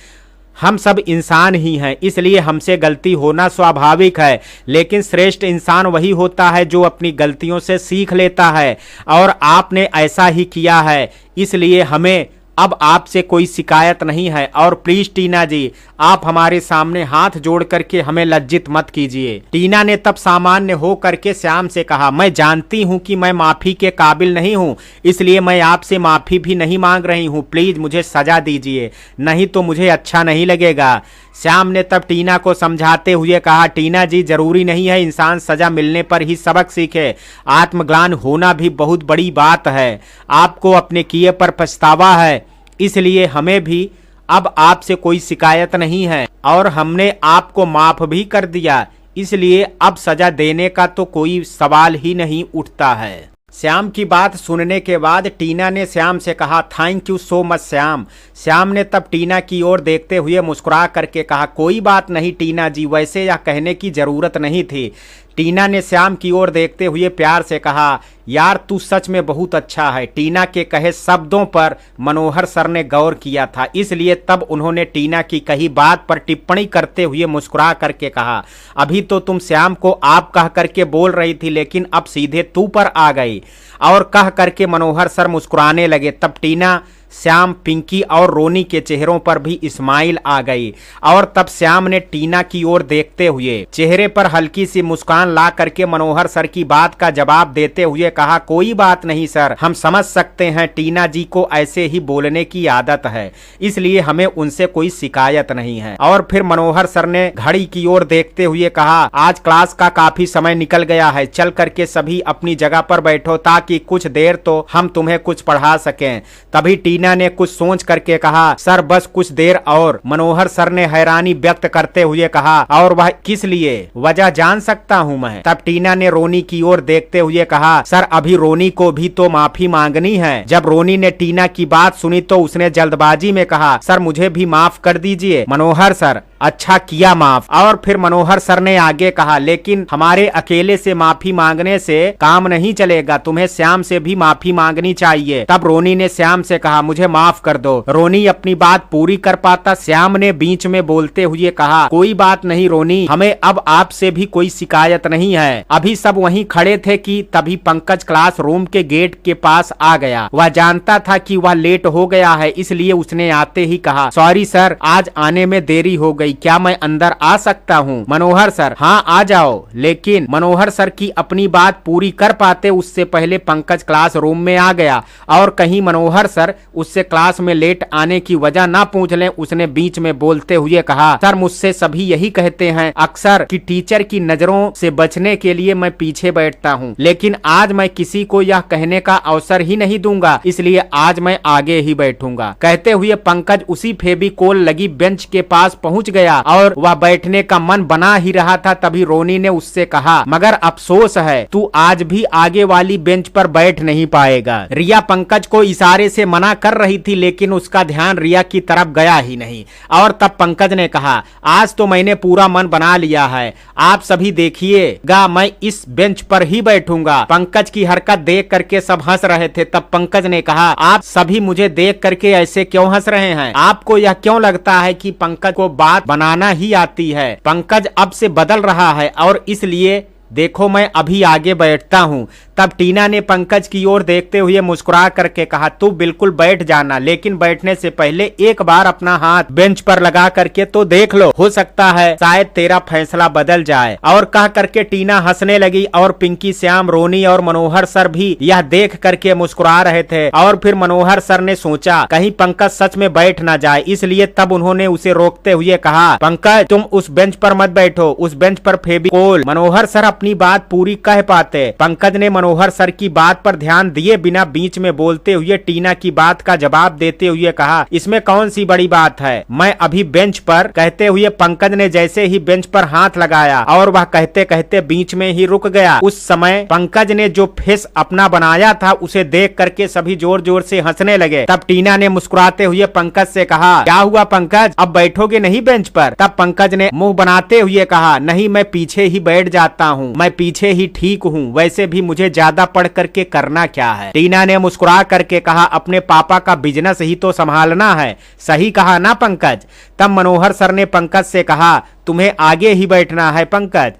Speaker 1: हम सब इंसान ही हैं, इसलिए हमसे गलती होना स्वाभाविक है, लेकिन श्रेष्ठ इंसान वही होता है जो अपनी गलतियों से सीख लेता है, और आपने ऐसा ही किया है, इसलिए हमें अब आपसे कोई शिकायत नहीं है। और प्लीज टीना जी, आप हमारे सामने हाथ जोड़ करके हमें लज्जित मत कीजिए। टीना ने तब सामान्य हो करके श्याम से कहा, मैं जानती हूं कि मैं माफी के काबिल नहीं हूं, इसलिए मैं आपसे माफी भी नहीं मांग रही हूं, प्लीज मुझे सजा दीजिए, नहीं तो मुझे अच्छा नहीं लगेगा। श्याम ने तब टीना को समझाते हुए कहा, टीना जी, जरूरी नहीं है इंसान सजा मिलने पर ही सबक सीखे, आत्मग्लान होना भी बहुत बड़ी बात है। आपको अपने किए पर पछतावा है, इसलिए हमें भी अब आपसे कोई शिकायत नहीं है और हमने आपको माफ भी कर दिया, इसलिए अब सजा देने का तो कोई सवाल ही नहीं उठता है। श्याम की बात सुनने के बाद टीना ने श्याम से कहा, thank you so much Shyam. Shyam ने तब टीना की ओर देखते हुए मुस्कुरा करके कहा, कोई बात नहीं टीना जी, वैसे यह कहने की जरूरत नहीं थी। टीना ने श्याम की ओर देखते हुए प्यार से कहा, यार तू सच में बहुत अच्छा है। टीना के कहे शब्दों पर मनोहर सर ने गौर किया था, इसलिए तब उन्होंने टीना की कही बात पर टिप्पणी करते हुए मुस्कुरा करके कहा, अभी तो तुम श्याम को आप कह करके बोल रही थी, लेकिन अब सीधे तू पर आ गई। और कह करके मनोहर सर मुस्कुराने लगे। तब टीना, श्याम, पिंकी और रोनी के चेहरों पर भी स्माइल आ गई और तब श्याम ने टीना की ओर देखते हुए चेहरे पर हल्की सी मुस्कान ला करके मनोहर सर की बात का जवाब देते हुए कहा, कोई बात नहीं सर, हम समझ सकते हैं टीना जी को ऐसे ही बोलने की आदत है, इसलिए हमें उनसे कोई शिकायत नहीं है। और फिर मनोहर सर ने घड़ी की ओर देखते हुए कहा, आज क्लास का काफी समय निकल गया है, चल करके सभी अपनी जगह पर बैठो ताकि कुछ देर तो हम तुम्हें कुछ पढ़ा सकें। तभी टीना ने कुछ सोच करके कहा, सर बस कुछ देर और। मनोहर सर ने हैरानी व्यक्त करते हुए कहा, और वह किस लिए, वजह जान सकता हूं मैं। तब टीना ने रोनी की ओर देखते हुए कहा, सर अभी रोनी को भी तो माफी मांगनी है। जब रोनी ने टीना की बात सुनी तो उसने जल्दबाजी में कहा, सर मुझे भी माफ कर दीजिए। मनोहर सर, अच्छा किया माफ। और फिर मनोहर सर ने आगे कहा, लेकिन हमारे अकेले से माफी मांगने से काम नहीं चलेगा, तुम्हें श्याम से भी माफी मांगनी चाहिए। तब रोनी ने श्याम से कहा, मुझे माफ कर दो। रोनी अपनी बात पूरी कर पाता श्याम ने बीच में बोलते हुए कहा, कोई बात नहीं रोनी, हमें अब आपसे भी कोई शिकायत नहीं है। अभी सब वहीं खड़े थे कि तभी पंकज क्लास रूम के गेट के पास आ गया। वह जानता था कि वह लेट हो गया है, इसलिए उसने आते ही कहा, सॉरी सर, आज आने में देरी हो गई, क्या मैं अंदर आ सकता हूँ? मनोहर सर, हाँ आ जाओ। लेकिन मनोहर सर की अपनी बात पूरी कर पाते उससे पहले पंकज क्लास रूम में आ गया और कहीं मनोहर सर उससे क्लास में लेट आने की वजह ना पूछ लें, उसने बीच में बोलते हुए कहा, सर मुझसे सभी यही कहते हैं अक्सर कि टीचर की नजरों से बचने के लिए मैं पीछे बैठता हूँ, लेकिन आज मैं किसी को यह कहने का अवसर ही नहीं दूंगा, इसलिए आज मैं आगे ही बैठूंगा। कहते हुए पंकज उसी फेविकोल लगी बेंच के पास पहुंच गया और वह बैठने का मन बना ही रहा था। तभी रोनी ने उससे कहा, मगर अफसोस है तू आज भी आगे वाली बेंच पर बैठ नहीं पाएगा। रिया पंकज को इशारे से मना कर रही थी, लेकिन उसका ध्यान रिया की तरफ गया ही नहीं। और तब पंकज ने कहा, आज तो मैंने पूरा मन बना लिया है, आप सभी देखिएगा मैं इस बेंच पर ही बैठूंगा। पंकज की हरकत देख करके सब हंस रहे थे। तब पंकज ने कहा, आप सभी मुझे देख करके ऐसे क्यों हंस रहे हैं? आपको यह क्यों लगता है कि पंकज को बात बनाना ही आती है? पंकज अब से बदल रहा है और इसलिए देखो मैं अभी आगे बैठता हूँ। तब टीना ने पंकज की ओर देखते हुए मुस्कुरा करके कहा, तू बिल्कुल बैठ जाना, लेकिन बैठने से पहले एक बार अपना हाथ बेंच पर लगा करके तो देख लो, हो सकता है शायद तेरा फैसला बदल जाए। और कह करके टीना हंसने लगी और पिंकी, श्याम, रोनी और मनोहर सर भी यह देख करके मुस्कुरा रहे थे। और फिर मनोहर सर ने सोचा कहीं पंकज सच में बैठ ना जाए, इसलिए तब उन्होंने उसे रोकते हुए कहा, पंकज तुम उस बेंच पर मत बैठो, उस बेंच पर फेविकोल। मनोहर सर अपनी बात पूरी कह पाते, पंकज ने मनोहर सर की बात पर ध्यान दिए बिना बीच में बोलते हुए टीना की बात का जवाब देते हुए कहा, इसमें कौन सी बड़ी बात है, मैं अभी बेंच पर। कहते हुए पंकज ने जैसे ही बेंच पर हाथ लगाया और वह कहते कहते बीच में ही रुक गया। उस समय पंकज ने जो फेस अपना बनाया था उसे देख करके सभी जोर जोर से हंसने लगे। तब टीना ने मुस्कुराते हुए पंकज से कहा, क्या हुआ पंकज, अब बैठोगे नहीं बेंच पर? तब पंकज ने मुंह बनाते हुए कहा, नहीं मैं पीछे ही बैठ जाता हूँ, मैं पीछे ही ठीक हूँ, वैसे भी मुझे ज्यादा पढ़ करके करना क्या है। टीना ने मुस्कुरा करके कहा, अपने पापा का बिजनेस ही तो संभालना है, सही कहा ना पंकज? तब मनोहर सर ने पंकज से कहा, तुम्हें आगे ही बैठना है पंकज,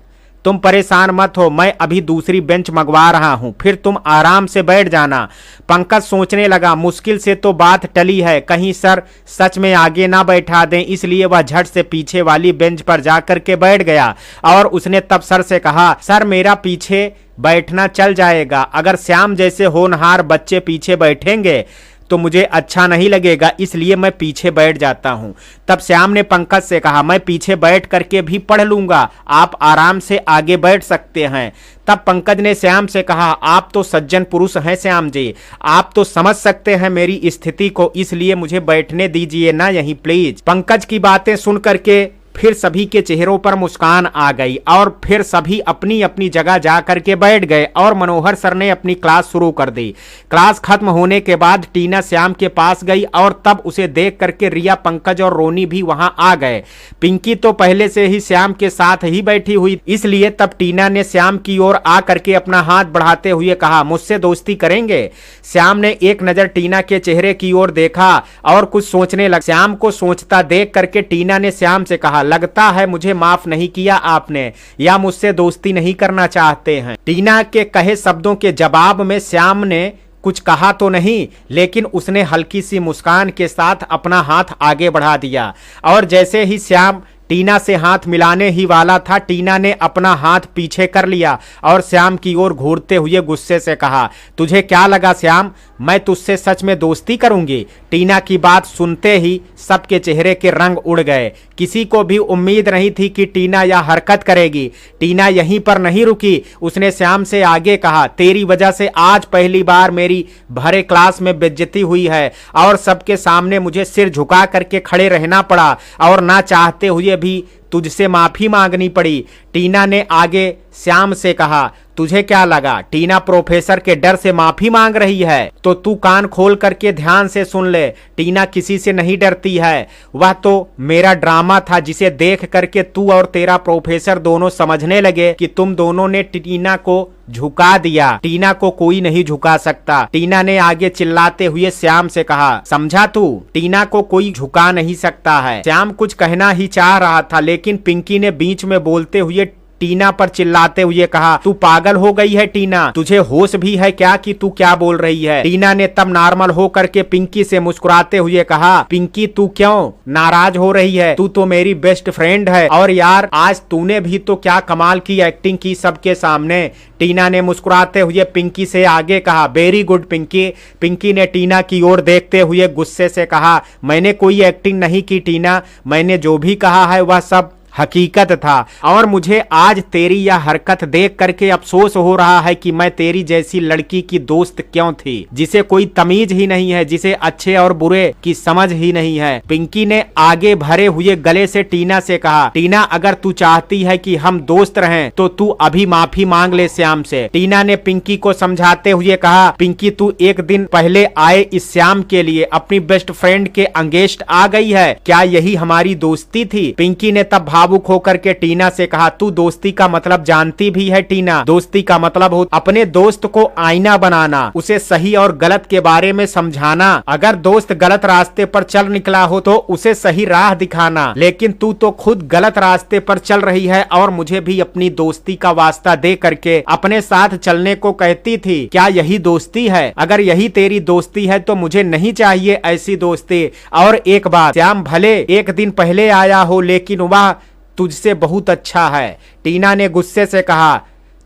Speaker 1: तुम परेशान मत हो, मैं अभी दूसरी बेंच मंगवा रहा हूँ, फिर तुम आराम से बैठ जाना। पंकज सोचने लगा, मुश्किल से तो बात टली है, कहीं सर सच में आगे ना बैठा दें, इसलिए वह झट से पीछे वाली बेंच पर जाकर के बैठ गया। और उसने तब सर से कहा, सर मेरा पीछे बैठना चल जाएगा, अगर श्याम जैसे होनहार बच्चे पीछे बैठेंगे तो मुझे अच्छा नहीं लगेगा, इसलिए मैं पीछे बैठ जाता हूँ। तब श्याम ने पंकज से कहा, मैं पीछे बैठ करके भी पढ़ लूंगा, आप आराम से आगे बैठ सकते हैं। तब पंकज ने श्याम से कहा, आप तो सज्जन पुरुष हैं श्याम जी, आप तो समझ सकते हैं मेरी स्थिति को, इसलिए मुझे बैठने दीजिए ना यहीं प्लीज। पंकज की बातें सुन करके फिर सभी के चेहरों पर मुस्कान आ गई और फिर सभी अपनी अपनी जगह जा करके बैठ गए और मनोहर सर ने अपनी क्लास शुरू कर दी। क्लास खत्म होने के बाद टीना श्याम के पास गई और तब उसे देख करके रिया, पंकज और रोनी भी वहां आ गए। पिंकी तो पहले से ही श्याम के साथ ही बैठी हुई, इसलिए तब टीना ने श्याम की ओर आ करके अपना हाथ बढ़ाते हुए कहा, मुझसे दोस्ती करेंगे? श्याम ने एक नजर टीना के चेहरे की ओर देखा और कुछ सोचने लगा। श्याम को सोचता देख करके टीना ने श्याम से कहा, लगता है मुझे माफ नहीं किया आपने या मुझसे दोस्ती नहीं करना चाहते हैं। टीना के कहे शब्दों के जवाब में श्याम ने कुछ कहा तो नहीं, लेकिन उसने हल्की सी मुस्कान के साथ अपना हाथ आगे बढ़ा दिया और जैसे ही श्याम टीना से हाथ मिलाने ही वाला था, टीना ने अपना हाथ पीछे कर लिया और श्याम की ओर घूरते हुए गुस्से से कहा, तुझे क्या लगा श्याम, मैं तुझसे सच में दोस्ती करूंगी? टीना की बात सुनते ही सबके चेहरे के रंग उड़ गए। किसी को भी उम्मीद नहीं थी कि टीना यह हरकत करेगी। टीना यहीं पर नहीं रुकी, उसने श्याम से आगे कहा, तेरी वजह से आज पहली बार मेरी भरे क्लास में बेइज्जती हुई है और सबके सामने मुझे सिर झुका करके खड़े रहना पड़ा और ना चाहते हुए भी तुझसे माफी मांगनी पड़ी। टीना ने आगे श्याम से कहा, तुझे क्या लगा टीना प्रोफेसर के डर से माफी मांग रही है? तो तू कान खोल करके ध्यान से सुन ले, टीना किसी से नहीं डरती है। वह तो मेरा ड्रामा था जिसे देख करके तू और तेरा प्रोफेसर दोनों समझने लगे कि तुम दोनों ने टीना को झुका दिया। टीना को कोई नहीं झुका सकता। टीना ने आगे चिल्लाते हुए श्याम से कहा, समझा तू, टीना को कोई झुका नहीं सकता है। श्याम कुछ कहना ही चाह रहा था, लेकिन पिंकी ने बीच में बोलते हुए टीना पर चिल्लाते हुए कहा, तू पागल हो गई है टीना, तुझे होश भी है क्या कि तू क्या बोल रही है? टीना ने तब नॉर्मल हो करके पिंकी से मुस्कुराते हुए कहा, पिंकी तू क्यों नाराज हो रही है? तू तो मेरी बेस्ट फ्रेंड है और यार आज तूने भी तो क्या कमाल की एक्टिंग की सबके सामने। टीना ने मुस्कुराते हुए पिंकी से आगे कहा, वेरी गुड पिंकी। पिंकी ने टीना की ओर देखते हुए गुस्से से कहा, मैंने कोई एक्टिंग नहीं की टीना, मैंने जो भी कहा है वह सब हकीकत था और मुझे आज तेरी यह हरकत देख करके अफसोस हो रहा है कि मैं तेरी जैसी लड़की की दोस्त क्यों थी, जिसे कोई तमीज ही नहीं है, जिसे अच्छे और बुरे की समझ ही नहीं है। पिंकी ने आगे भरे हुए गले से टीना से कहा, टीना अगर तू चाहती है कि हम दोस्त रहें तो तू अभी माफी मांग ले श्याम से। टीना ने पिंकी को समझाते हुए कहा, पिंकी तू एक दिन पहले आए इस श्याम के लिए अपनी बेस्ट फ्रेंड के अगेंस्ट आ गई है, क्या यही हमारी दोस्ती थी? पिंकी ने तब भावुक होकर के टीना से कहा, तू दोस्ती का मतलब जानती भी है टीना? दोस्ती का मतलब हो अपने दोस्त को आईना बनाना, उसे सही और गलत के बारे में समझाना। अगर दोस्त गलत रास्ते पर चल निकला हो तो उसे सही राह दिखाना, लेकिन तू तो खुद गलत रास्ते पर चल रही है और मुझे भी अपनी दोस्ती का वास्ता दे करके अपने साथ चलने को कहती थी। क्या यही दोस्ती है? अगर यही तेरी दोस्ती है तो मुझे नहीं चाहिए ऐसी दोस्ती। और एक बात, श्याम भले एक दिन पहले आया हो लेकिन वह तुझसे बहुत अच्छा है। टीना ने गुस्से से कहा,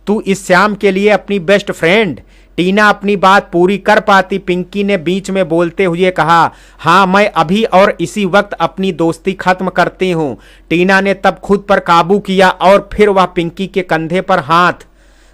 Speaker 1: तू इस श्याम के लिए अपनी बेस्ट फ्रेंड? टीना अपनी बात पूरी कर पाती पिंकी ने बीच में बोलते हुए कहा, हाँ मैं अभी और इसी वक्त अपनी दोस्ती खत्म करती हूँ। टीना ने तब खुद पर काबू किया और फिर वह पिंकी के कंधे पर हाथ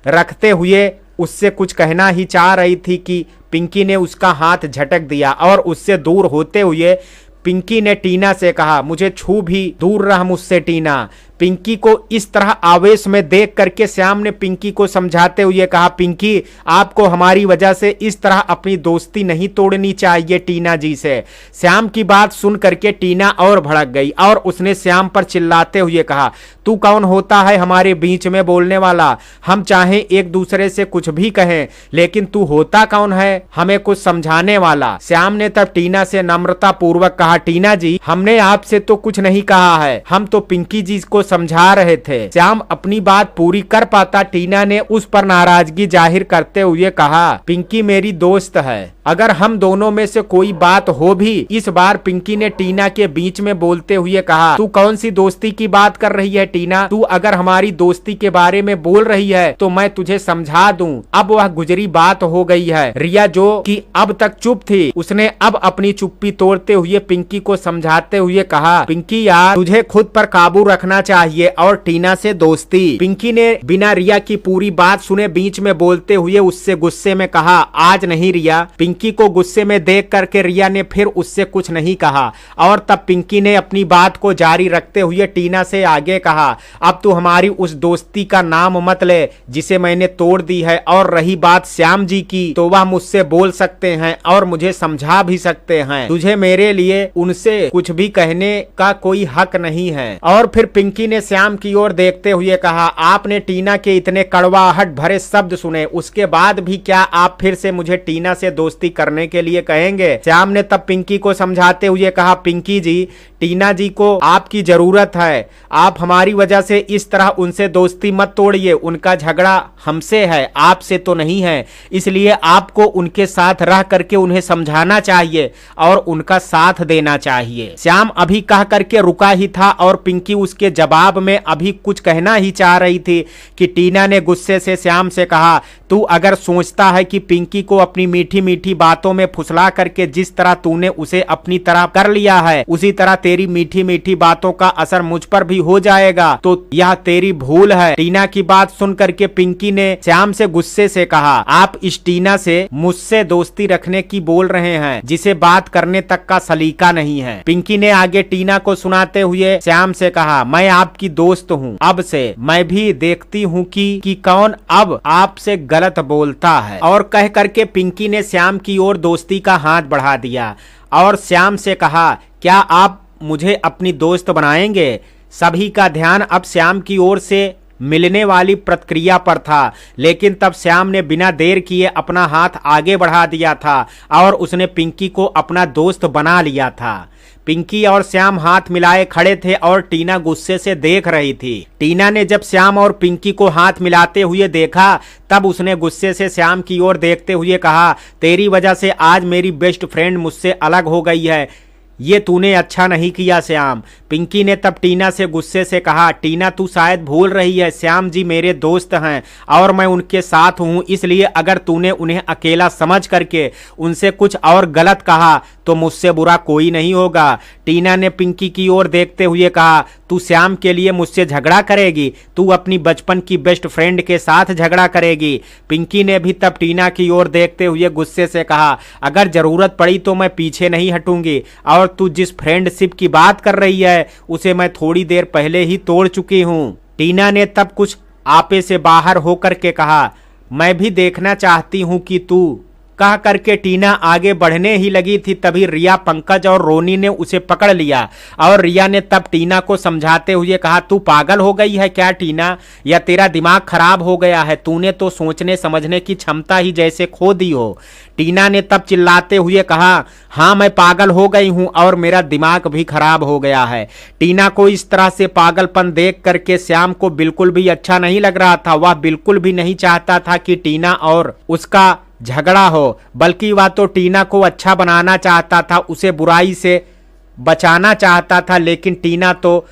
Speaker 1: रखते हुए उससे कुछ कहना ही चाह रही थी कि पिंकी ने उसका हाथ झटक दिया और उससे दूर होते हुए पिंकी ने टीना से कहा, मुझे छू भी दूर रह मुझसे टीना। पिंकी को इस तरह आवेश में देख करके श्याम ने पिंकी को समझाते हुए कहा, पिंकी आपको हमारी वजह से इस तरह अपनी दोस्ती नहीं तोड़नी चाहिए टीना जी से। श्याम की बात सुन करके टीना और भड़क गई और उसने श्याम पर चिल्लाते हुए कहा, तू कौन होता है हमारे बीच में बोलने वाला? हम चाहे एक दूसरे से कुछ भी कहें, लेकिन तू होता कौन है हमें कुछ समझाने वाला? श्याम ने तब टीना से नम्रता पूर्वक कहा, टीना जी हमने आपसे तो कुछ नहीं कहा है, हम तो पिंकी जी को समझा रहे थे। श्याम अपनी बात पूरी कर पाता, टीना ने उस पर नाराजगी जाहिर करते हुए कहा, पिंकी मेरी दोस्त है, अगर हम दोनों में से कोई बात हो भी। इस बार पिंकी ने टीना के बीच में बोलते हुए कहा, तू कौन सी दोस्ती की बात कर रही है टीना? तू अगर हमारी दोस्ती के बारे में बोल रही है तो मैं तुझे समझा दूं। अब वह गुजरी बात हो गई है। रिया जो कि अब तक चुप थी, उसने अब अपनी चुप्पी तोड़ते हुए पिंकी को समझाते हुए कहा, पिंकी यार तुझे खुद पर काबू रखना चाहिए और टीना से दोस्ती। पिंकी ने बिना रिया की पूरी बात सुने बीच में बोलते हुए उससे गुस्से में कहा, आज नहीं रिया। पिंकी को गुस्से में देख करके रिया ने फिर उससे कुछ नहीं कहा और तब पिंकी ने अपनी बात को जारी रखते हुए टीना से आगे कहा, अब तू हमारी उस दोस्ती का नाम मत ले जिसे मैंने तोड़ दी है, और रही बात श्याम जी की तो वह मुझसे बोल सकते हैं और मुझे समझा भी सकते हैं। तुझे मेरे लिए उनसे कुछ भी कहने का कोई हक नहीं है। और फिर पिंकी ने श्याम की ओर देखते हुए कहा, आपने टीना के इतने कड़वाहट भरे शब्द सुने, उसके बाद भी क्या आप फिर से मुझे टीना से दोस्ती करने के लिए कहेंगे? श्याम ने तब पिंकी को समझाते हुए कहा, पिंकी जी, टीना जी को आपकी जरूरत है, आप हमारी वजह से इस तरह उनसे दोस्ती मत तोड़िए। उनका झगड़ा हमसे है, आपसे तो नहीं है, इसलिए आपको उनके साथ रह करके उन्हें समझाना चाहिए और उनका साथ देना चाहिए। श्याम अभी कह करके रुका ही था और पिंकी उसके जवाब में अभी कुछ कहना ही चाह रही थी कि टीना ने गुस्से से श्याम से कहा, तू अगर सोचता है कि पिंकी को अपनी मीठी मीठी बातों में फुसला करके जिस तरह तूने उसे अपनी तरह कर लिया है उसी तरह तेरी मीठी मीठी बातों का असर मुझ पर भी हो जाएगा, तो यह तेरी भूल है। टीना की बात सुन करके पिंकी ने श्याम से गुस्से से कहा, आप इस टीना से मुझसे दोस्ती रखने की बोल रहे हैं जिसे बात करने तक का सलीका नहीं है। पिंकी ने आगे टीना को सुनाते हुए श्याम से कहा, मैं आपकी दोस्त हूँ, अब से मैं भी देखती हूँ कि कौन अब आपसे गलत बोलता है। और कह करके पिंकी ने श्याम की ओर दोस्ती का हाथ बढ़ा दिया और श्याम से कहा, क्या आप मुझे अपनी दोस्त बनाएंगे? सभी का ध्यान अब श्याम की ओर से मिलने वाली प्रक्रिया पर था, लेकिन तब श्याम ने बिना देर किए अपना हाथ आगे बढ़ा दिया था और उसने पिंकी को अपना दोस्त बना लिया था। पिंकी और श्याम हाथ मिलाए खड़े थे और टीना गुस्से से देख रही थी। टीना ने जब श्याम और पिंकी को हाथ मिलाते हुए देखा तब उसने गुस्से से श्याम की ओर देखते हुए कहा, तेरी वजह से आज मेरी बेस्ट फ्रेंड मुझसे अलग हो गई है, ये तूने अच्छा नहीं किया श्याम। पिंकी ने तब टीना से गुस्से से कहा, टीना तू शायद भूल रही है, श्याम जी मेरे दोस्त हैं और मैं उनके साथ हूँ, इसलिए अगर तूने उन्हें अकेला समझ करके उनसे कुछ और गलत कहा तो मुझसे बुरा कोई नहीं होगा। टीना ने पिंकी की ओर देखते हुए कहा, तू श्याम के लिए मुझसे झगड़ा करेगी? तू अपनी बचपन की बेस्ट फ्रेंड के साथ झगड़ा करेगी? पिंकी ने भी तब टीना की ओर देखते हुए गुस्से से कहा, अगर जरूरत पड़ी तो मैं पीछे नहीं हटूंगी, और तू जिस फ्रेंडशिप की बात कर रही है उसे मैं थोड़ी देर पहले ही तोड़ चुकी हूँ। टीना ने तब कुछ आपे से बाहर होकर के कहा, मैं भी देखना चाहती हूँ कि तू। कह करके टीना आगे बढ़ने ही लगी थी, तभी रिया, पंकज और रोनी ने उसे पकड़ लिया और रिया ने तब टीना को समझाते हुए कहा, तू पागल हो गई है क्या टीना, या तेरा दिमाग खराब हो गया है? तूने तो सोचने समझने की क्षमता ही जैसे खो दी हो। टीना ने तब चिल्लाते हुए कहा, हाँ मैं पागल हो गई हूँ और मेरा दिमाग भी खराब हो गया है। टीना को इस तरह से पागलपन देख करके श्याम को बिल्कुल भी अच्छा नहीं लग रहा था। वह बिल्कुल भी नहीं चाहता था कि टीना और उसका झगड़ा हो, बल्कि वह तो टीना को अच्छा बनाना चाहता था, उसे बुराई से बचाना चाहता था, लेकिन टीना तो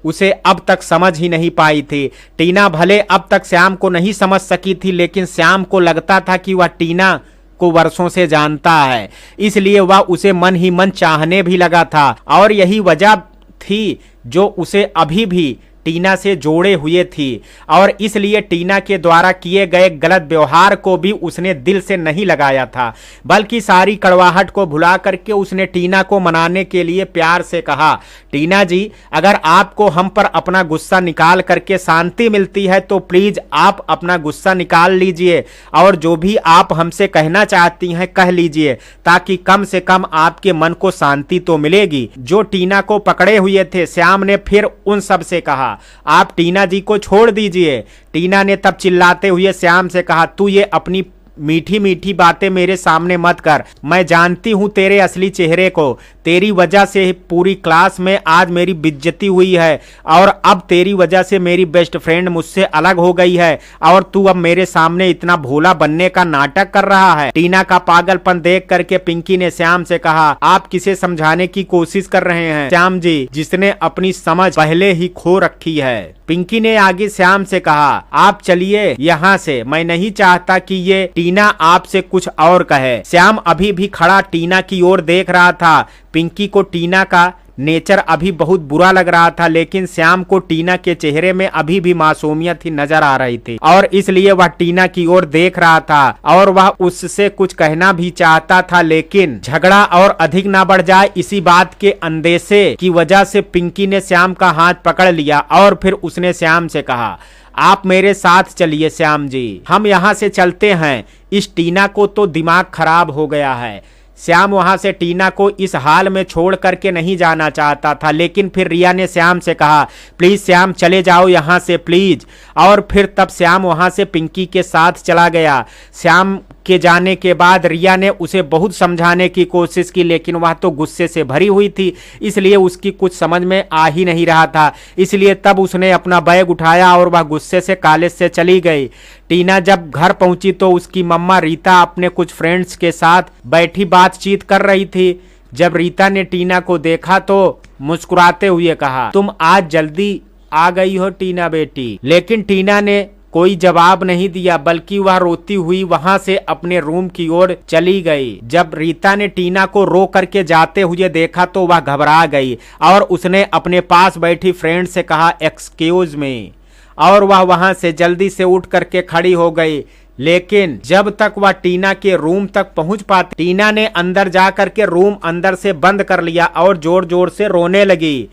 Speaker 1: उसे अब तक समझ ही नहीं पाई थी। टीना भले अब तक श्याम को नहीं समझ सकी थी, लेकिन श्याम को लगता था कि वह टीना को वर्षों से जानता है, इसलिए वह उसे मन ही मन चाहने भी लगा था। और यही वजह थी जो उसे अभी भी टीना से जोड़े हुए थी, और इसलिए टीना के द्वारा किए गए गलत व्यवहार को भी उसने दिल से नहीं लगाया था, बल्कि सारी कड़वाहट को भुला करके उसने टीना को मनाने के लिए प्यार से कहा, टीना जी अगर आपको हम पर अपना गुस्सा निकाल करके शांति मिलती है तो प्लीज आप अपना गुस्सा निकाल लीजिए और जो भी आप हमसे कहना चाहती हैं कह लीजिए, ताकि कम से कम आपके मन को शांति तो मिलेगी। जो टीना को पकड़े हुए थे, श्याम ने फिर उन सब से कहा, आप टीना जी को छोड़ दीजिए। टीना ने तब चिल्लाते हुए श्याम से कहा, तू ये अपनी मीठी मीठी बातें मेरे सामने मत कर, मैं जानती हूँ तेरे असली चेहरे को। तेरी वजह से पूरी क्लास में आज मेरी बेइज्जती हुई है और अब तेरी वजह से मेरी बेस्ट फ्रेंड मुझसे अलग हो गई है और तू अब मेरे सामने इतना भोला बनने का नाटक कर रहा है। टीना का पागलपन देख करके पिंकी ने श्याम से कहा, आप किसे समझाने की कोशिश कर रहे हैं श्याम जी, जिसने अपनी समझ पहले ही खो रखी है। पिंकी ने आगे श्याम से कहा, आप चलिए यहाँ से, मैं नहीं चाहता कि ये टीना आपसे कुछ और कहे। श्याम अभी भी खड़ा टीना की ओर देख रहा था। पिंकी को टीना का नेचर अभी बहुत बुरा लग रहा था, लेकिन श्याम को टीना के चेहरे में अभी भी मासूमियत ही नजर आ रही थी और इसलिए वह टीना की ओर देख रहा था और वह उससे कुछ कहना भी चाहता था, लेकिन झगड़ा और अधिक ना बढ़ जाए इसी बात के अंदेशे की वजह से पिंकी ने श्याम का हाथ पकड़ लिया और फिर उसने श्याम से कहा, आप मेरे साथ चलिए श्याम जी, हम यहाँ से चलते हैं। इस टीना को तो दिमाग खराब हो गया है। श्याम वहां से टीना को इस हाल में छोड़ करके नहीं जाना चाहता था, लेकिन फिर रिया ने श्याम से कहा, प्लीज श्याम चले जाओ यहाँ से प्लीज। और फिर तब श्याम वहां से पिंकी के साथ चला गया। श्याम के जाने के बाद रिया ने उसे बहुत समझाने की कोशिश की, लेकिन वह तो गुस्से से भरी हुई थी, इसलिए उसकी कुछ समझ में आ ही नहीं रहा था। इसलिए तब उसने अपना बैग उठाया और वह गुस्से से कॉलेज से चली गई। टीना जब घर पहुंची तो उसकी मम्मा रीता अपने कुछ फ्रेंड्स के साथ बैठी बातचीत कर रही थी। जब रीता ने टीना को देखा तो मुस्कुराते हुए कहा, तुम आज जल्दी आ गई हो टीना बेटी। लेकिन टीना ने कोई जवाब नहीं दिया, बल्कि वह रोती हुई वहां से अपने रूम की ओर चली गई। जब रीता ने टीना को रो करके जाते हुए देखा तो वह घबरा गई और उसने अपने पास बैठी फ्रेंड से कहा, एक्सक्यूज मी, और वह वहां से जल्दी से उठ करके खड़ी हो गई। लेकिन जब तक वह टीना के रूम तक पहुंच पाती, टीना ने अंदर जा करके रूम अंदर से बंद कर लिया और जोर जोर से रोने लगी।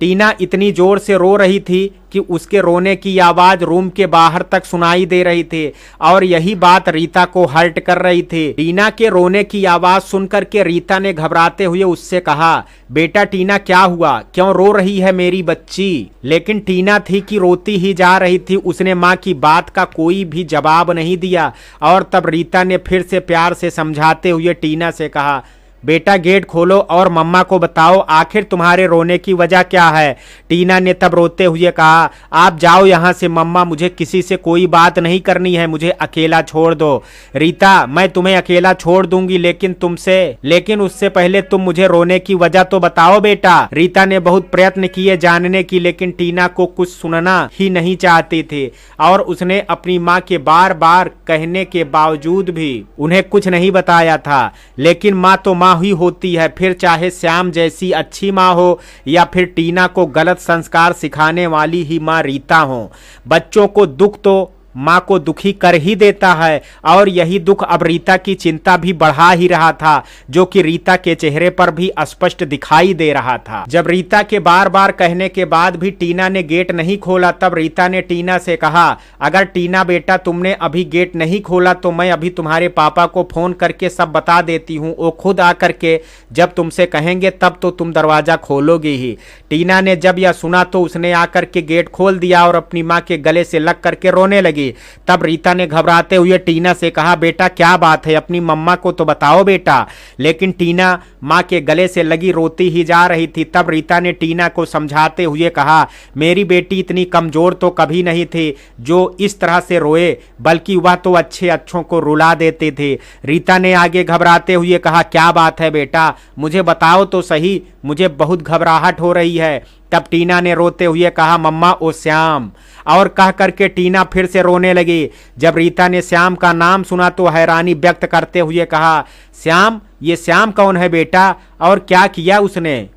Speaker 1: टीना इतनी जोर से रो रही थी कि उसके रोने की आवाज रूम के बाहर तक सुनाई दे रही थी और यही बात रीता को हर्ट कर रही थी। टीना के रोने की आवाज सुनकर के रीता ने घबराते हुए उससे कहा, बेटा टीना क्या हुआ, क्यों रो रही है मेरी बच्ची। लेकिन टीना थी कि रोती ही जा रही थी, उसने माँ की बात का कोई भी जवाब नहीं दिया। और तब रीता ने फिर से प्यार से समझाते हुए टीना से कहा, बेटा गेट खोलो और मम्मा को बताओ आखिर तुम्हारे रोने की वजह क्या है। टीना ने तब रोते हुए कहा, आप जाओ यहाँ से मम्मा, मुझे किसी से कोई बात नहीं करनी है, मुझे अकेला छोड़ दो। रीता, मैं तुम्हें अकेला छोड़ दूंगी, लेकिन उससे पहले तुम मुझे रोने की वजह तो बताओ बेटा। रीता ने बहुत प्रयत्न किए जानने की, लेकिन टीना को कुछ सुनना ही नहीं चाहती थी और उसने अपनी माँ के बार बार कहने के बावजूद भी उन्हें कुछ नहीं बताया था। लेकिन माँ तो माँ ही होती है, फिर चाहे श्याम जैसी अच्छी माँ हो या फिर टीना को गलत संस्कार सिखाने वाली ही माँ रीता हो। बच्चों को दुख तो माँ को दुखी कर ही देता है और यही दुख अब रीता की चिंता भी बढ़ा ही रहा था, जो कि रीता के चेहरे पर भी स्पष्ट दिखाई दे रहा था। जब रीता के बार बार कहने के बाद भी टीना ने गेट नहीं खोला, तब रीता ने टीना से कहा, अगर टीना बेटा तुमने अभी गेट नहीं खोला तो मैं अभी तुम्हारे पापा को फोन करके सब बता देती हूँ, वो खुद आकर के जब तुमसे कहेंगे तब तो तुम दरवाजा खोलोगे ही। टीना ने जब यह सुना तो उसने आकर के गेट खोल दिया और अपनी माँ के गले से लग करके रोने लगी। तब रीता ने घबराते हुए टीना से कहा, बेटा क्या बात है, अपनी मम्मा को तो बताओ बेटा। लेकिन टीना माँ के गले से लगी रोती ही जा रही थी। तब रीता ने टीना को समझाते हुए कहा, मेरी बेटी इतनी कमजोर तो कभी नहीं थी जो इस तरह से रोए, बल्कि वह तो अच्छों को रुला देते थे। रीता ने आगे घबराते हुए कहा, क्या बात है बेटा, मुझे बताओ तो सही, मुझे बहुत घबराहट हो रही है। तब टीना ने रोते हुए कहा, मम्मा ओ श्याम, और कह करके टीना फिर से रोने लगी। जब रीता ने श्याम का नाम सुना तो हैरानी व्यक्त करते हुए कहा, श्याम, ये श्याम कौन है बेटा और क्या किया उसने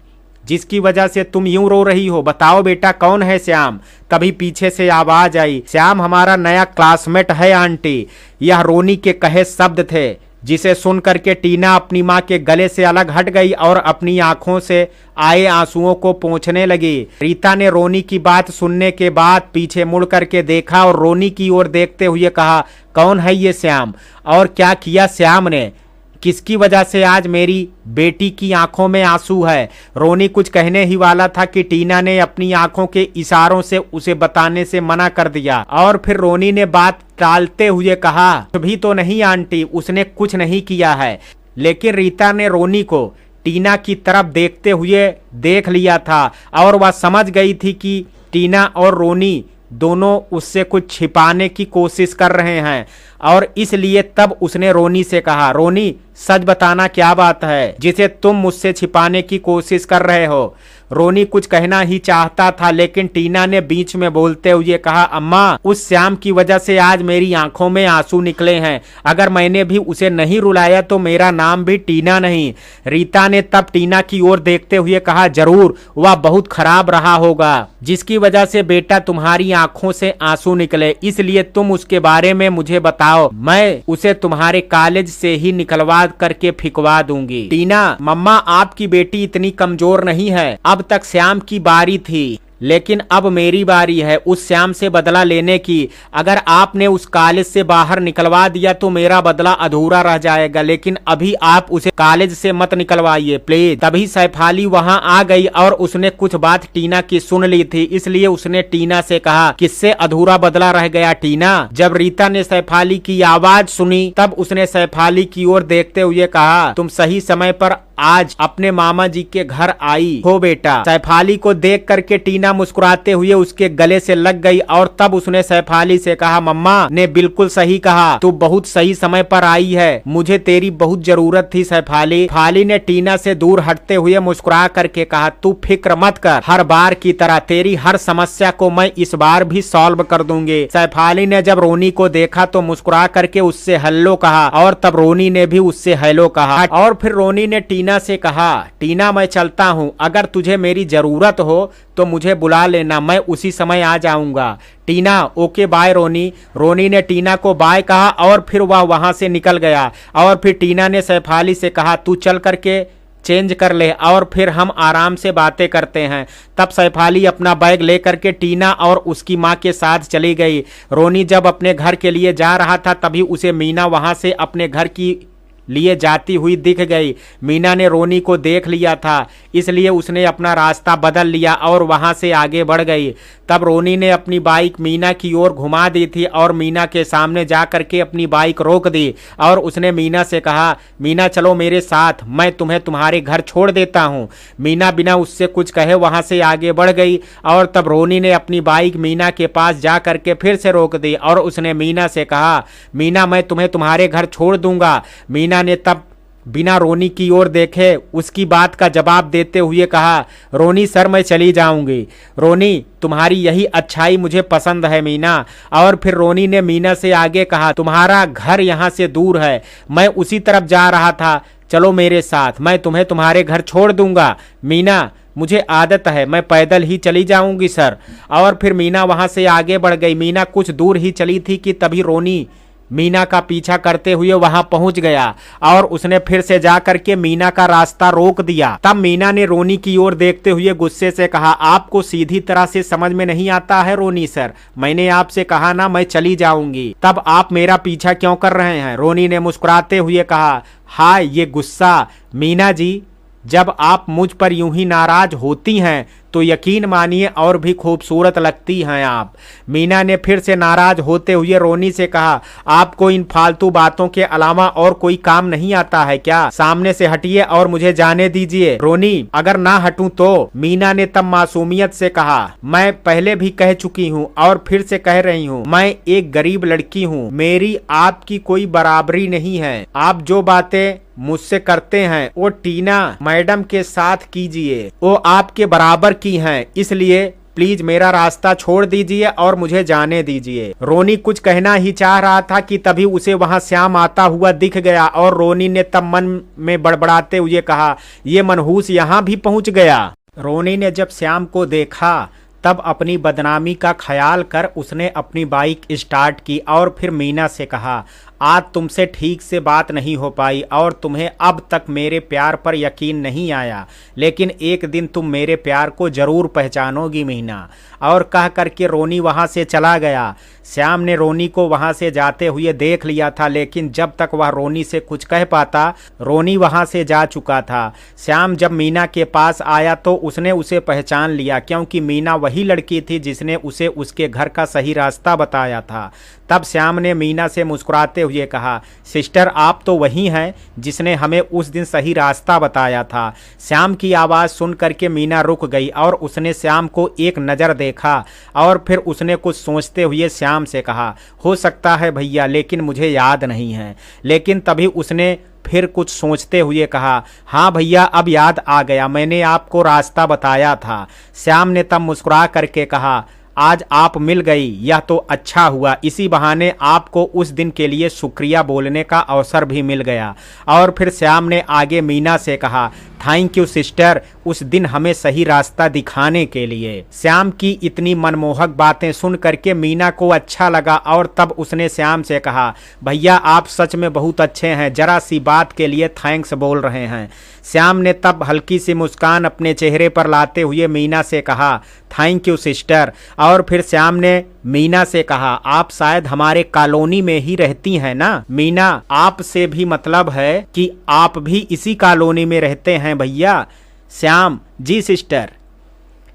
Speaker 1: जिसकी वजह से तुम यूं रो रही हो, बताओ बेटा कौन है श्याम। तभी पीछे से आवाज आई, श्याम हमारा नया क्लासमेट है आंटी। यह रोनी के कहे शब्द थे, जिसे सुन करके टीना अपनी माँ के गले से अलग हट गई और अपनी आंखों से आए आंसुओं को पोंछने लगी। रीता ने रोनी की बात सुनने के बाद पीछे मुड़ करके देखा और रोनी की ओर देखते हुए कहा, कौन है ये श्याम और क्या किया श्याम ने, किसकी वजह से आज मेरी बेटी की आंखों में आंसू है। रोनी कुछ कहने ही वाला था कि टीना ने अपनी आंखों के इशारों से उसे बताने से मना कर दिया और फिर रोनी ने बात टालते हुए कहा, भी तो नहीं आंटी, उसने कुछ नहीं किया है। लेकिन रीता ने रोनी को टीना की तरफ देखते हुए देख लिया था और वह समझ गई थी कि टीना और रोनी दोनों उससे कुछ छिपाने की कोशिश कर रहे हैं और इसलिए तब उसने रोनी से कहा, रोनी सच बताना क्या बात है जिसे तुम मुझसे छिपाने की कोशिश कर रहे हो। रोनी कुछ कहना ही चाहता था, लेकिन टीना ने बीच में बोलते हुए कहा, अम्मा उस श्याम की वजह से आज मेरी आंखों में आंसू निकले हैं। अगर मैंने भी उसे नहीं रुलाया तो मेरा नाम भी टीना नहीं। रीता ने तब टीना की ओर देखते हुए कहा, जरूर वह बहुत खराब रहा होगा जिसकी वजह से बेटा तुम्हारी आंखों से आंसू निकले, इसलिए तुम उसके बारे में मुझे बताओ, मैं उसे तुम्हारे कॉलेज से ही निकलवा करके फिकवा दूंगी। टीना, मम्मा आपकी बेटी इतनी कमजोर नहीं है। अब तक श्याम की बारी थी, लेकिन अब मेरी बारी है उस श्याम से बदला लेने की। अगर आपने उस कॉलेज से बाहर निकलवा दिया तो मेरा बदला अधूरा रह जाएगा, लेकिन अभी आप उसे कॉलेज से मत निकलवाइए प्लीज। तभी सैफाली वहां आ गई और उसने कुछ बात टीना की सुन ली थी, इसलिए उसने टीना से कहा, किससे अधूरा बदला रह गया टीना? जब रीता ने सैफाली की आवाज सुनी तब उसने सैफाली की ओर देखते हुए कहा, तुम सही समय पर आज अपने मामा जी के घर आई हो बेटा। सैफाली को देख करके टीना मुस्कुराते हुए उसके गले से लग गई और तब उसने सैफाली से कहा, मम्मा ने बिल्कुल सही कहा, तू बहुत सही समय पर आई है, मुझे तेरी बहुत जरूरत थी सैफाली। सैफाली ने टीना से दूर हटते हुए मुस्कुरा करके कहा, तू फिक्र मत कर, हर बार की तरह तेरी हर समस्या को मैं इस बार भी सॉल्व कर दूंगी। सैफाली ने जब रोनी को देखा तो मुस्कुरा करके उससे हेलो कहा और तब रोनी ने भी उससे हेलो कहा और फिर रोनी ने टीना से कहा, टीना मैं चलता हूँ, अगर तुझे मेरी जरूरत हो तो मुझे बुला लेना, मैं उसी समय आ जाऊंगा। टीना, ओके बाय रोनी। रोनी ने टीना को बाय कहा और फिर वह वहां से निकल गया और फिर टीना ने सैफाली से कहा, तू चल करके चेंज कर ले और फिर हम आराम से बातें करते हैं। तब सैफाली अपना बैग लेकर के टीना और उसकी माँ के साथ चली गई। रोनी जब अपने घर के लिए जा रहा था तभी उसे मीना वहां से अपने घर की लिए जाती हुई दिख गई। मीना ने रोनी को देख लिया था, इसलिए उसने अपना रास्ता बदल लिया और वहां से आगे बढ़ गई। तब रोनी ने अपनी बाइक मीना की ओर घुमा दी थी और मीना के सामने जा करके अपनी बाइक रोक दी और उसने मीना से कहा, मीना चलो मेरे साथ, मैं तुम्हें तुम्हारे घर छोड़ देता हूँ। मीना बिना उससे कुछ कहे वहां से आगे बढ़ गई और तब रोनी ने अपनी बाइक मीना के पास जा करके फिर से रोक दी और उसने मीना से कहा, मीना मैं तुम्हें तुम्हारे घर छोड़ दूंगा। मीना ने तब बिना रोनी की ओर देखे उसकी बात का जवाब देते हुए कहा, रोनी सर मैं चली जाऊंगी। रोनी तुम्हारी यही अच्छाई मुझे पसंद है मीना। और फिर रोनी ने मीना से आगे कहा, तुम्हारा घर यहाँ से दूर है, मैं उसी तरफ जा रहा था, चलो मेरे साथ, मैं तुम्हें तुम्हारे घर छोड़ दूंगा। मीना मुझे आदत है, मैं पैदल ही चली जाऊंगी सर। और फिर मीना वहां से आगे बढ़ गई। मीना कुछ दूर ही चली थी कि तभी रोनी मीना का पीछा करते हुए वहां पहुंच गया और उसने फिर से जाकर के मीना का रास्ता रोक दिया। तब मीना ने रोनी की ओर देखते हुए गुस्से से कहा, आपको सीधी तरह से समझ में नहीं आता है रोनी सर, मैंने आपसे कहा ना मैं चली जाऊंगी, तब आप मेरा पीछा क्यों कर रहे हैं? रोनी ने मुस्कुराते हुए कहा, हाय ये गुस्सा। मीना जी जब आप मुझ पर यूं ही नाराज होती हैं तो यकीन मानिए और भी खूबसूरत लगती हैं आप। मीना ने फिर से नाराज होते हुए रोनी से कहा, आपको इन फालतू बातों के अलावा और कोई काम नहीं आता है क्या? सामने से हटिए और मुझे जाने दीजिए। रोनी अगर ना हटूं तो? मीना ने तब मासूमियत से कहा, मैं पहले भी कह चुकी हूँ और फिर से कह रही हूँ, मैं एक गरीब लड़की हूँ, मेरी आपकी कोई बराबरी नहीं है। आप जो बातें मुझसे करते हैं वो टीना मैडम के साथ कीजिए, वो आपके बराबर की हैं, इसलिए प्लीज मेरा रास्ता छोड़ दीजिए और मुझे जाने दीजिए। रोनी कुछ कहना ही चाह रहा था कि तभी उसे वहां श्याम आता हुआ दिख गया और रोनी ने तब मन में बड़बड़ाते हुए कहा, ये मनहूस यहाँ भी पहुंच गया। रोनी ने जब श्याम को देखा तब अपनी बदनामी का ख्याल कर उसने अपनी बाइक स्टार्ट की और फिर मीना से कहा, आज तुमसे ठीक से बात नहीं हो पाई और तुम्हें अब तक मेरे प्यार पर यकीन नहीं आया, लेकिन एक दिन तुम मेरे प्यार को जरूर पहचानोगी मीना। और कह करके रोनी वहां से चला गया। श्याम ने रोनी को वहां से जाते हुए देख लिया था, लेकिन जब तक वह रोनी से कुछ कह पाता रोनी वहां से जा चुका था। श्याम जब मीना के पास आया तो उसने उसे पहचान लिया, क्योंकि मीना वही लड़की थी जिसने उसे उसके घर का सही रास्ता बताया था। तब श्याम ने मीना से मुस्कुराते हुए कहा, सिस्टर आप तो वही हैं जिसने हमें उस दिन सही रास्ता बताया था। श्याम की आवाज़ सुन करके मीना रुक गई और उसने श्याम को एक नज़र देखा और फिर उसने कुछ सोचते हुए श्याम से कहा, हो सकता है भैया, लेकिन मुझे याद नहीं है। लेकिन तभी उसने फिर कुछ सोचते हुए कहा, हाँ भैया अब याद आ गया, मैंने आपको रास्ता बताया था। श्याम ने तब मुस्कुरा करके कहा, आज आप मिल गई, यह तो अच्छा हुआ, इसी बहाने आपको उस दिन के लिए शुक्रिया बोलने का अवसर भी मिल गया। और फिर श्याम ने आगे मीना से कहा, थैंक यू सिस्टर, उस दिन हमें सही रास्ता दिखाने के लिए। श्याम की इतनी मनमोहक बातें सुन करके मीना को अच्छा लगा और तब उसने श्याम से कहा, भैया आप सच में बहुत अच्छे हैं, जरा सी बात के लिए थैंक्स बोल रहे हैं। श्याम ने तब हल्की सी मुस्कान अपने चेहरे पर लाते हुए मीना से कहा, थैंक यू सिस्टर। और फिर श्याम ने मीना से कहा, आप शायद हमारे कॉलोनी में ही रहती हैं ना? मीना, आप से भी मतलब है कि आप भी इसी कॉलोनी में रहते हैं भैया? श्याम, जी सिस्टर।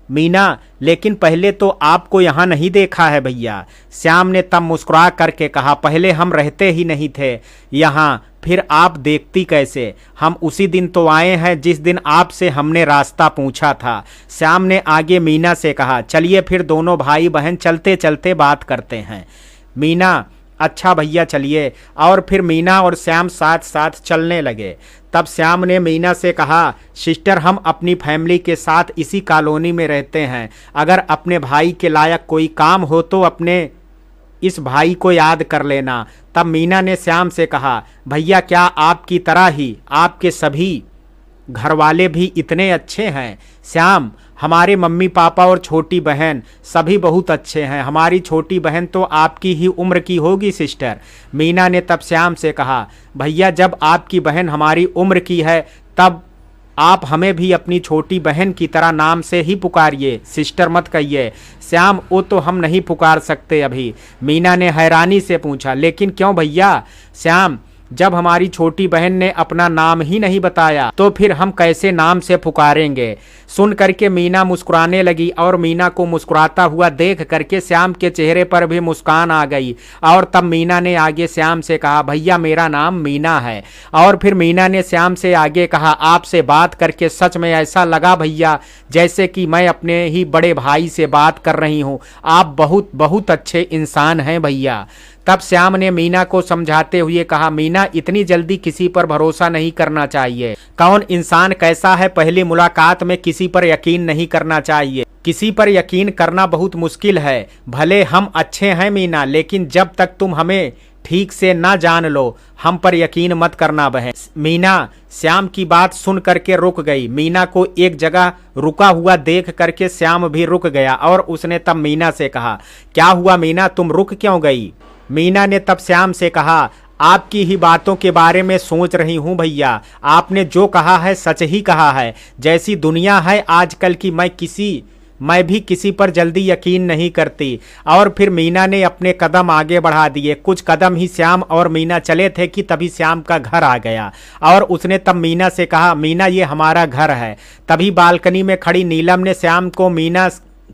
Speaker 1: मीना, लेकिन पहले तो आपको यहाँ नहीं देखा है भैया। श्याम ने तब मुस्कुरा करके कहा, पहले हम रहते ही नहीं थे यहाँ, फिर आप देखती कैसे? हम उसी दिन तो आए हैं जिस दिन आपसे हमने रास्ता पूछा था। श्याम ने आगे मीना से कहा, चलिए फिर दोनों भाई बहन चलते चलते बात करते हैं। मीना, अच्छा भैया चलिए। और फिर मीना और श्याम साथ साथ चलने लगे। तब श्याम ने मीना से कहा, सिस्टर हम अपनी फैमिली के साथ इसी कॉलोनी में रहते हैं, अगर अपने भाई के लायक कोई काम हो तो अपने इस भाई को याद कर लेना। तब मीना ने श्याम से कहा, भैया क्या आपकी तरह ही आपके सभी घर वाले भी इतने अच्छे हैं? श्याम, हमारे मम्मी पापा और छोटी बहन सभी बहुत अच्छे हैं, हमारी छोटी बहन तो आपकी ही उम्र की होगी सिस्टर। मीना ने तब श्याम से कहा, भैया जब आपकी बहन हमारी उम्र की है तब आप हमें भी अपनी छोटी बहन की तरह नाम से ही पुकारिए, सिस्टर मत कहिए। श्याम, वो तो हम नहीं पुकार सकते अभी। मीना ने हैरानी से पूछा, लेकिन क्यों भैया? श्याम, जब हमारी छोटी बहन ने अपना नाम ही नहीं बताया तो फिर हम कैसे नाम से पुकारेंगे? सुन करके मीना मुस्कुराने लगी और मीना को मुस्कुराता हुआ देख करके श्याम के चेहरे पर भी मुस्कान आ गई। और तब मीना ने आगे श्याम से कहा, भैया मेरा नाम मीना है। और फिर मीना ने श्याम से आगे कहा, आपसे बात करके सच में ऐसा लगा भैया जैसे कि मैं अपने ही बड़े भाई से बात कर रही हूँ। आप बहुत बहुत अच्छे इंसान हैं भैया। तब श्याम ने मीना को समझाते हुए कहा, मीना इतनी जल्दी किसी पर भरोसा नहीं करना चाहिए। कौन इंसान कैसा है पहली मुलाकात में किसी पर यकीन नहीं करना चाहिए। किसी पर यकीन करना बहुत मुश्किल है। भले हम अच्छे हैं मीना, लेकिन जब तक तुम हमें ठीक से ना जान लो हम पर यकीन मत करना बहन। मीना श्याम की बात सुन करके रुक गई। मीना को एक जगह रुका हुआ देख करके श्याम भी रुक गया और उसने तब मीना से कहा, क्या हुआ मीना, तुम रुक क्यों गई? मीना ने तब श्याम से कहा, आपकी ही बातों के बारे में सोच रही हूँ भैया, आपने जो कहा है सच ही कहा है। जैसी दुनिया है आजकल की, मैं भी किसी पर जल्दी यकीन नहीं करती। और फिर मीना ने अपने कदम आगे बढ़ा दिए। कुछ कदम ही श्याम और मीना चले थे कि तभी श्याम का घर आ गया और उसने तब मीना से कहा, मीना ये हमारा घर है। तभी बालकनी में खड़ी नीलम ने श्याम को मीना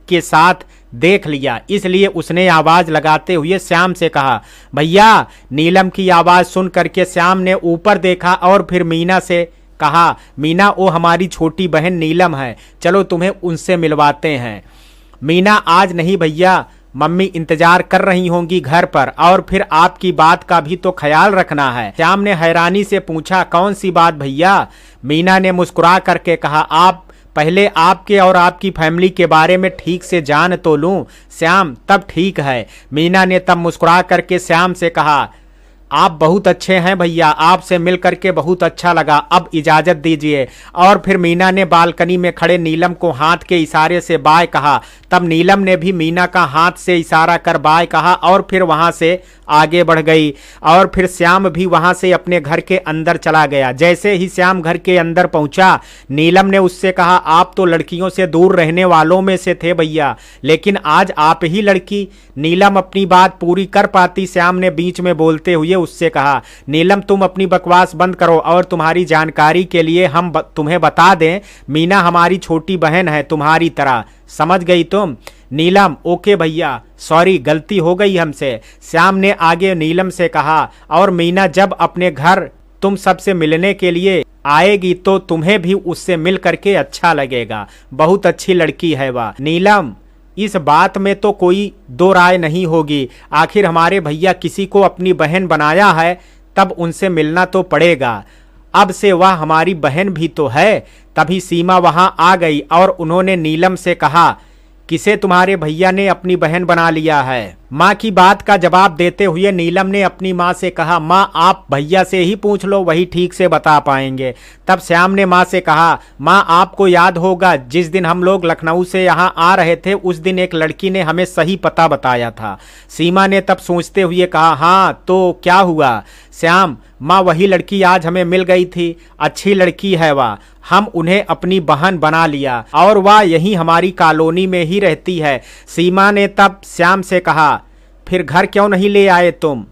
Speaker 1: के साथ देख लिया, इसलिए उसने आवाज लगाते हुए श्याम से कहा, भैया। नीलम की आवाज सुन करके श्याम ने ऊपर देखा और फिर मीना से कहा, मीना वो हमारी छोटी बहन नीलम है, चलो तुम्हें उनसे मिलवाते हैं। मीना, आज नहीं भैया, मम्मी इंतजार कर रही होंगी घर पर, और फिर आपकी बात का भी तो ख्याल रखना है। श्याम ने हैरानी से पूछा, कौन सी बात भैया? मीना ने मुस्कुरा करके कहा, आप पहले आपके और आपकी फैमिली के बारे में ठीक से जान तो लूं श्याम, तब ठीक है। मीना ने तब मुस्कुरा करके श्याम से कहा, आप बहुत अच्छे हैं भैया, आपसे मिल करके बहुत अच्छा लगा, अब इजाज़त दीजिए। और फिर मीना ने बालकनी में खड़े नीलम को हाथ के इशारे से बाय कहा। तब नीलम ने भी मीना का हाथ से इशारा कर बाय कहा और फिर वहां से आगे बढ़ गई। और फिर श्याम भी वहां से अपने घर के अंदर चला गया। जैसे ही श्याम घर के अंदर पहुंचा, नीलम ने उससे कहा, आप तो लड़कियों से दूर रहने वालों में से थे भैया, लेकिन आज आप ही लड़की। नीलम अपनी बात पूरी कर पाती, श्याम ने बीच में बोलते हुए उससे कहा, नीलम तुम अपनी बकवास बंद करो और तुम्हारी जानकारी के लिए हम तुम्हें बता दें, मीना हमारी छोटी बहन है तुम्हारी तरह, समझ गई तुम? नीलम ओके भैया, सॉरी गलती हो गई हमसे, श्याम ने आगे नीलम से कहा। और मीना जब अपने घर तुम सबसे मिलने के लिए आएगी तो तुम्हें भी उससे मिल करके अच्छा लगेगा, बहुत अच्छी लड़की है वह। नीलम इस बात में तो कोई दो राय नहीं होगी, आखिर हमारे भैया किसी को अपनी बहन बनाया है तब उनसे मिलना तो पड़ेगा, अब से वह हमारी बहन भी तो है। तभी सीमा वहां आ गई और उन्होंने नीलम से कहा, किसे तुम्हारे भैया ने अपनी बहन बना लिया है? माँ की बात का जवाब देते हुए नीलम ने अपनी माँ से कहा, माँ आप भैया से ही पूछ लो, वही ठीक से बता पाएंगे। तब श्याम ने माँ से कहा, माँ आपको याद होगा जिस दिन हम लोग लखनऊ से यहाँ आ रहे थे उस दिन एक लड़की ने हमें सही पता बताया था। सीमा ने तब सोचते हुए कहा, हाँ तो क्या हुआ? श्याम, माँ वही लड़की आज हमें मिल गई थी, अच्छी लड़की है वह, हम उन्हें अपनी बहन बना लिया और वह यहीं हमारी कॉलोनी में ही रहती है। सीमा ने तब श्याम से कहा, फिर घर क्यों नहीं ले आए तुम?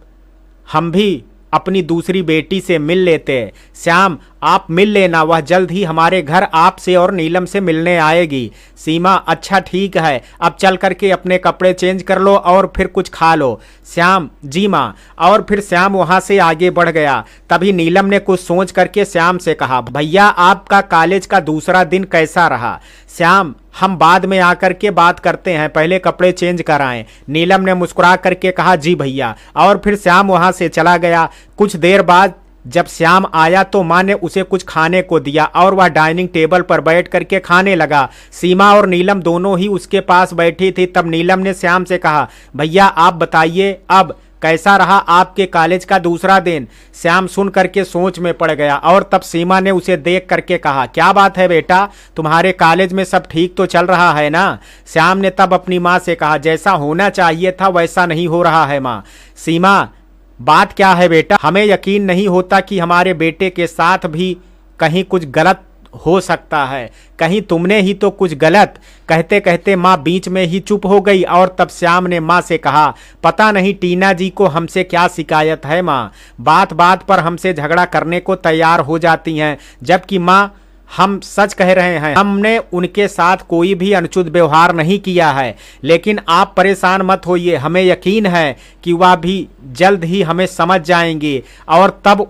Speaker 1: हम भी अपनी दूसरी बेटी से मिल लेते। श्याम आप मिल लेना, वह जल्द ही हमारे घर आपसे और नीलम से मिलने आएगी। सीमा अच्छा ठीक है, अब चल करके अपने कपड़े चेंज कर लो और फिर कुछ खा लो। श्याम जी माँ। और फिर श्याम वहां से आगे बढ़ गया। तभी नीलम ने कुछ सोच करके श्याम से कहा, भैया आपका कॉलेज का दूसरा दिन कैसा रहा? श्याम हम बाद में आकर के बात करते हैं, पहले कपड़े चेंज कराएं। नीलम ने मुस्कुरा करके कहा, जी भैया। और फिर श्याम वहां से चला गया। कुछ देर बाद जब श्याम आया तो माँ ने उसे कुछ खाने को दिया और वह डाइनिंग टेबल पर बैठ करके खाने लगा। सीमा और नीलम दोनों ही उसके पास बैठी थी। तब नीलम ने श्याम से कहा, भैया आप बताइए अब कैसा रहा आपके कॉलेज का दूसरा दिन? श्याम सुन करके सोच में पड़ गया और तब सीमा ने उसे देख करके कहा, क्या बात है बेटा, तुम्हारे कॉलेज में सब ठीक तो चल रहा है ना? श्याम ने तब अपनी माँ से कहा, जैसा होना चाहिए था वैसा नहीं हो रहा है माँ। सीमा बात क्या है बेटा? हमें यकीन नहीं होता कि हमारे बेटे के साथ भी कहीं कुछ गलत हो सकता है, कहीं तुमने ही तो कुछ गलत। कहते कहते माँ बीच में ही चुप हो गई और तब श्याम ने माँ से कहा, पता नहीं टीना जी को हमसे क्या शिकायत है माँ, बात बात पर हमसे झगड़ा करने को तैयार हो जाती हैं, जबकि माँ हम सच कह रहे हैं, हमने उनके साथ कोई भी अनुचित व्यवहार नहीं किया है। लेकिन आप परेशान मत होइए, हमें यकीन है कि वह भी जल्द ही हमें समझ जाएंगी और तब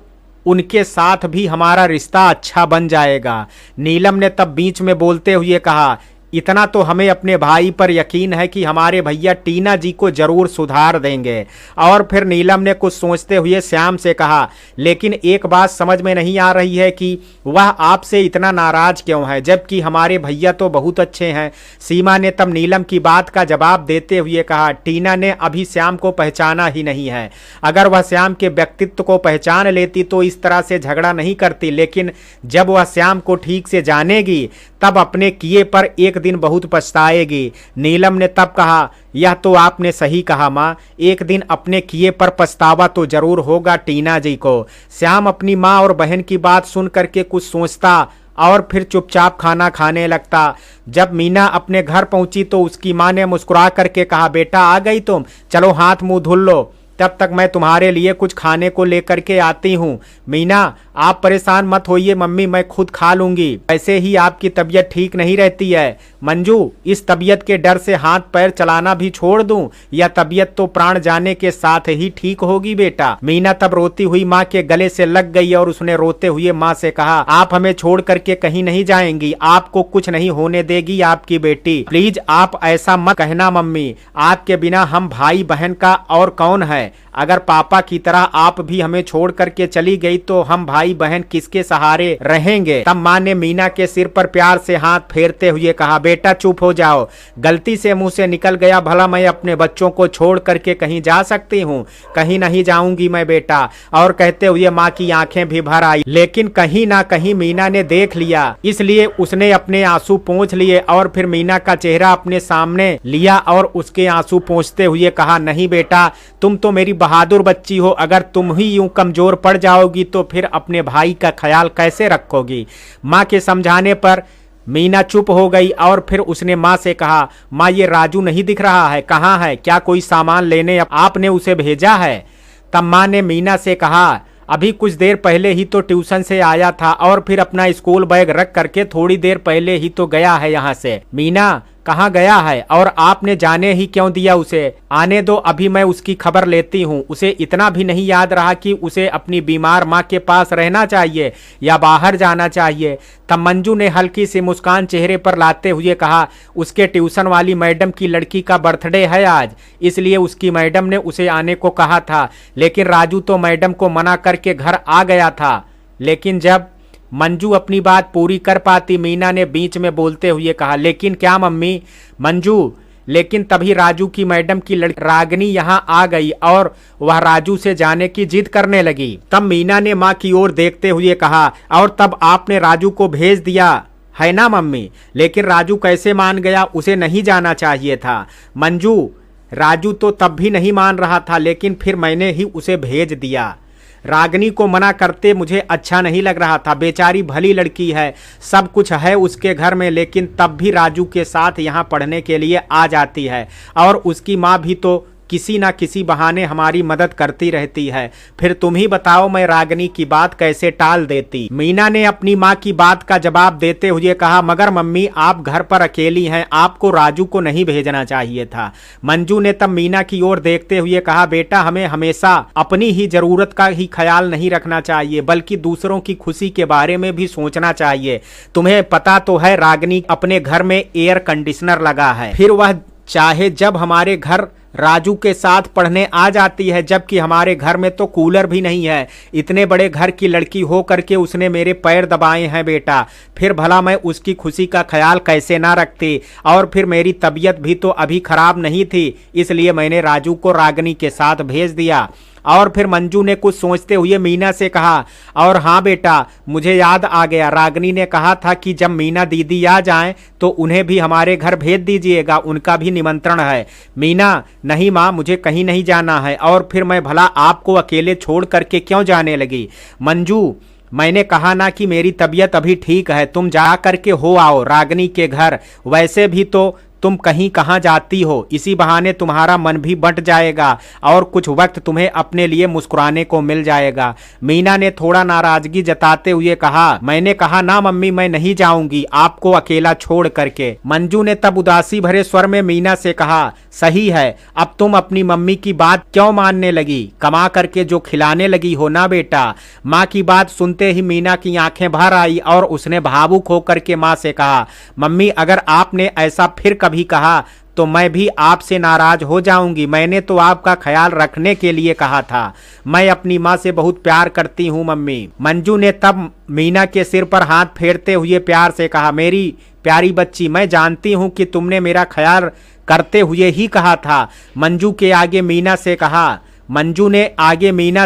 Speaker 1: उनके साथ भी हमारा रिश्ता अच्छा बन जाएगा। नीलम ने तब बीच में बोलते हुए कहा, इतना तो हमें अपने भाई पर यकीन है कि हमारे भैया टीना जी को जरूर सुधार देंगे। और फिर नीलम ने कुछ सोचते हुए श्याम से कहा, लेकिन एक बात समझ में नहीं आ रही है कि वह आपसे इतना नाराज क्यों है, जबकि हमारे भैया तो बहुत अच्छे हैं। सीमा ने तब नीलम की बात का जवाब देते हुए कहा, टीना ने अभी श्याम को पहचाना ही नहीं है, अगर वह श्याम के व्यक्तित्व को पहचान लेती तो इस तरह से झगड़ा नहीं करती, लेकिन जब वह श्याम को ठीक से जानेगी तब अपने किए पर एक दिन बहुत पछताएगी। नीलम ने तब कहा, यह तो आपने सही कहा माँ, एक दिन अपने किए पर पछतावा तो जरूर होगा टीना जी को। श्याम अपनी माँ और बहन की बात सुन करके कुछ सोचता और फिर चुपचाप खाना खाने लगता। जब मीना अपने घर पहुंची तो उसकी माँ ने मुस्कुरा करके कहा, बेटा आ गई तुम, चलो हाथ मुंह धुल लो, तब तक मैं तुम्हारे लिए कुछ खाने को लेकर के आती हूँ। मीना आप परेशान मत होइए मम्मी, मैं खुद खा लूंगी, ऐसे ही आपकी तबीयत ठीक नहीं रहती है। मंजू इस तबीयत के डर से हाथ पैर चलाना भी छोड़ दूं या तबीयत तो प्राण जाने के साथ ही ठीक होगी बेटा? मीना तब रोती हुई माँ के गले से लग गई और उसने रोते हुए माँ से कहा, आप हमें छोड़ करके कहीं नहीं जाएंगी, आपको कुछ नहीं होने देगी आपकी बेटी, प्लीज आप ऐसा मत कहना मम्मी, आपके बिना हम भाई बहन का और कौन है? अगर पापा की तरह आप भी हमें छोड़ करके चली गई तो हम भाई बहन किसके सहारे रहेंगे? तब माँ ने मीना के सिर पर प्यार से हाथ फेरते हुए कहा, बेटा चुप हो जाओ, गलती से मुंह से निकल गया, भला मैं अपने बच्चों को छोड़ करके कहीं जा सकती हूँ? कहीं नहीं जाऊंगी मैं बेटा। और कहते हुए माँ की आंखें भी भर आई, लेकिन कहीं ना कहीं मीना ने देख लिया, इसलिए उसने अपने आंसू पोंछ लिए और फिर मीना का चेहरा अपने सामने लिया और उसके आंसू पोंछते हुए कहा, नहीं बेटा तुम तो मेरी बहादुर बच्ची हो, अगर तुम ही यूं कमजोर पड़ जाओगी तो फिर अपने भाई का ख्याल कैसे रखोगी? माँ के समझाने पर मीना चुप हो गई और फिर उसने माँ से कहा, माँ ये राजू नहीं दिख रहा है, कहाँ है? क्या कोई सामान लेने आपने उसे भेजा है? तब माँ ने मीना से कहा, अभी कुछ देर पहले ही तो ट्यूशन से आया था और फिर अपना स्कूल बैग रख करके थोड़ी देर पहले ही तो गया है यहाँ से। मीना कहाँ गया है और आपने जाने ही क्यों दिया उसे? आने दो, अभी मैं उसकी खबर लेती हूँ। उसे इतना भी नहीं याद रहा कि उसे अपनी बीमार माँ के पास रहना चाहिए या बाहर जाना चाहिए। तब मंजू ने हल्की सी मुस्कान चेहरे पर लाते हुए कहा, उसके ट्यूशन वाली मैडम की लड़की का बर्थडे है आज, इसलिए उसकी मैडम ने उसे आने को कहा था, लेकिन राजू तो मैडम को मना करके घर आ गया था। लेकिन जब मंजू अपनी बात पूरी कर पाती, मीना ने बीच में बोलते हुए कहा, लेकिन क्या मम्मी? मंजू, लेकिन तभी राजू की मैडम की लड़की रागिनी यहाँ आ गई और वह राजू से जाने की जिद करने लगी। तब मीना ने माँ की ओर देखते हुए कहा, और तब आपने राजू को भेज दिया है ना मम्मी? लेकिन राजू कैसे मान गया? उसे नहीं जाना चाहिए था। मंजू, राजू तो तब भी नहीं मान रहा था, लेकिन फिर मैंने ही उसे भेज दिया। रागिनी को मना करते मुझे अच्छा नहीं लग रहा था। बेचारी भली लड़की है, सब कुछ है उसके घर में, लेकिन तब भी राजू के साथ यहाँ पढ़ने के लिए आ जाती है और उसकी माँ भी तो किसी ना किसी बहाने हमारी मदद करती रहती है। फिर तुम ही बताओ मैं रागिनी की बात कैसे टाल देती? मीना ने अपनी माँ की बात का जवाब देते हुए कहा, मगर मम्मी आप घर पर अकेली हैं, आपको राजू को नहीं भेजना चाहिए था। मंजू ने तब मीना की ओर देखते हुए कहा, बेटा हमें हमेशा अपनी ही जरूरत का ही ख्याल नहीं रखना चाहिए, बल्कि दूसरों की खुशी के बारे में भी सोचना चाहिए। तुम्हें पता तो है रागिनी अपने घर में एयर कंडीशनर लगा है, फिर वह चाहे जब हमारे घर राजू के साथ पढ़ने आ जाती है, जबकि हमारे घर में तो कूलर भी नहीं है। इतने बड़े घर की लड़की हो करके उसने मेरे पैर दबाए हैं बेटा, फिर भला मैं उसकी खुशी का ख्याल कैसे ना रखती? और फिर मेरी तबीयत भी तो अभी खराब नहीं थी, इसलिए मैंने राजू को रागिनी के साथ भेज दिया। और फिर मंजू ने कुछ सोचते हुए मीना से कहा, और हाँ बेटा मुझे याद आ गया, रागिनी ने कहा था कि जब मीना दीदी आ जाएं तो उन्हें भी हमारे घर भेज दीजिएगा, उनका भी निमंत्रण है। मीना, नहीं माँ मुझे कहीं नहीं जाना है, और फिर मैं भला आपको अकेले छोड़ करके क्यों जाने लगी? मंजू, मैंने कहा ना कि मेरी तबीयत अभी ठीक है, तुम जा करके हो आओ रागिनी के घर। वैसे भी तो तुम कहीं कहाँ जाती हो, इसी बहाने तुम्हारा मन भी बंट जाएगा और कुछ वक्त तुम्हें अपने लिए मुस्कुराने को मिल जाएगा। मीना ने थोड़ा नाराजगी जताते हुए कहा, मैंने कहा ना मम्मी मैं नहीं जाऊंगी आपको अकेला छोड़ करके। मंजू ने तब उदासी भरे स्वर में मीना से कहा, सही है, अब तुम अपनी मम्मी की बात क्यों मानने लगी? कमा करके जो खिलाने लगी हो ना बेटा। माँ की बात सुनते ही मीना की आंखें भर आई और उसने भावुक होकर के माँ से कहा, मम्मी अगर आपने ऐसा फिर कभी कहा तो मैं भी आपसे नाराज हो जाऊंगी। मैंने तो आपका ख्याल रखने के लिए कहा था। मैं अपनी माँ से बहुत प्यार करती हूँ मम्मी। मंजू ने तब मीना के सिर पर हाथ फेरते हुए प्यार से कहा, मेरी प्यारी बच्ची, मैं जानती हूँ कि तुमने मेरा ख्याल करते हुए ही कहा था। मंजू ने आगे मीना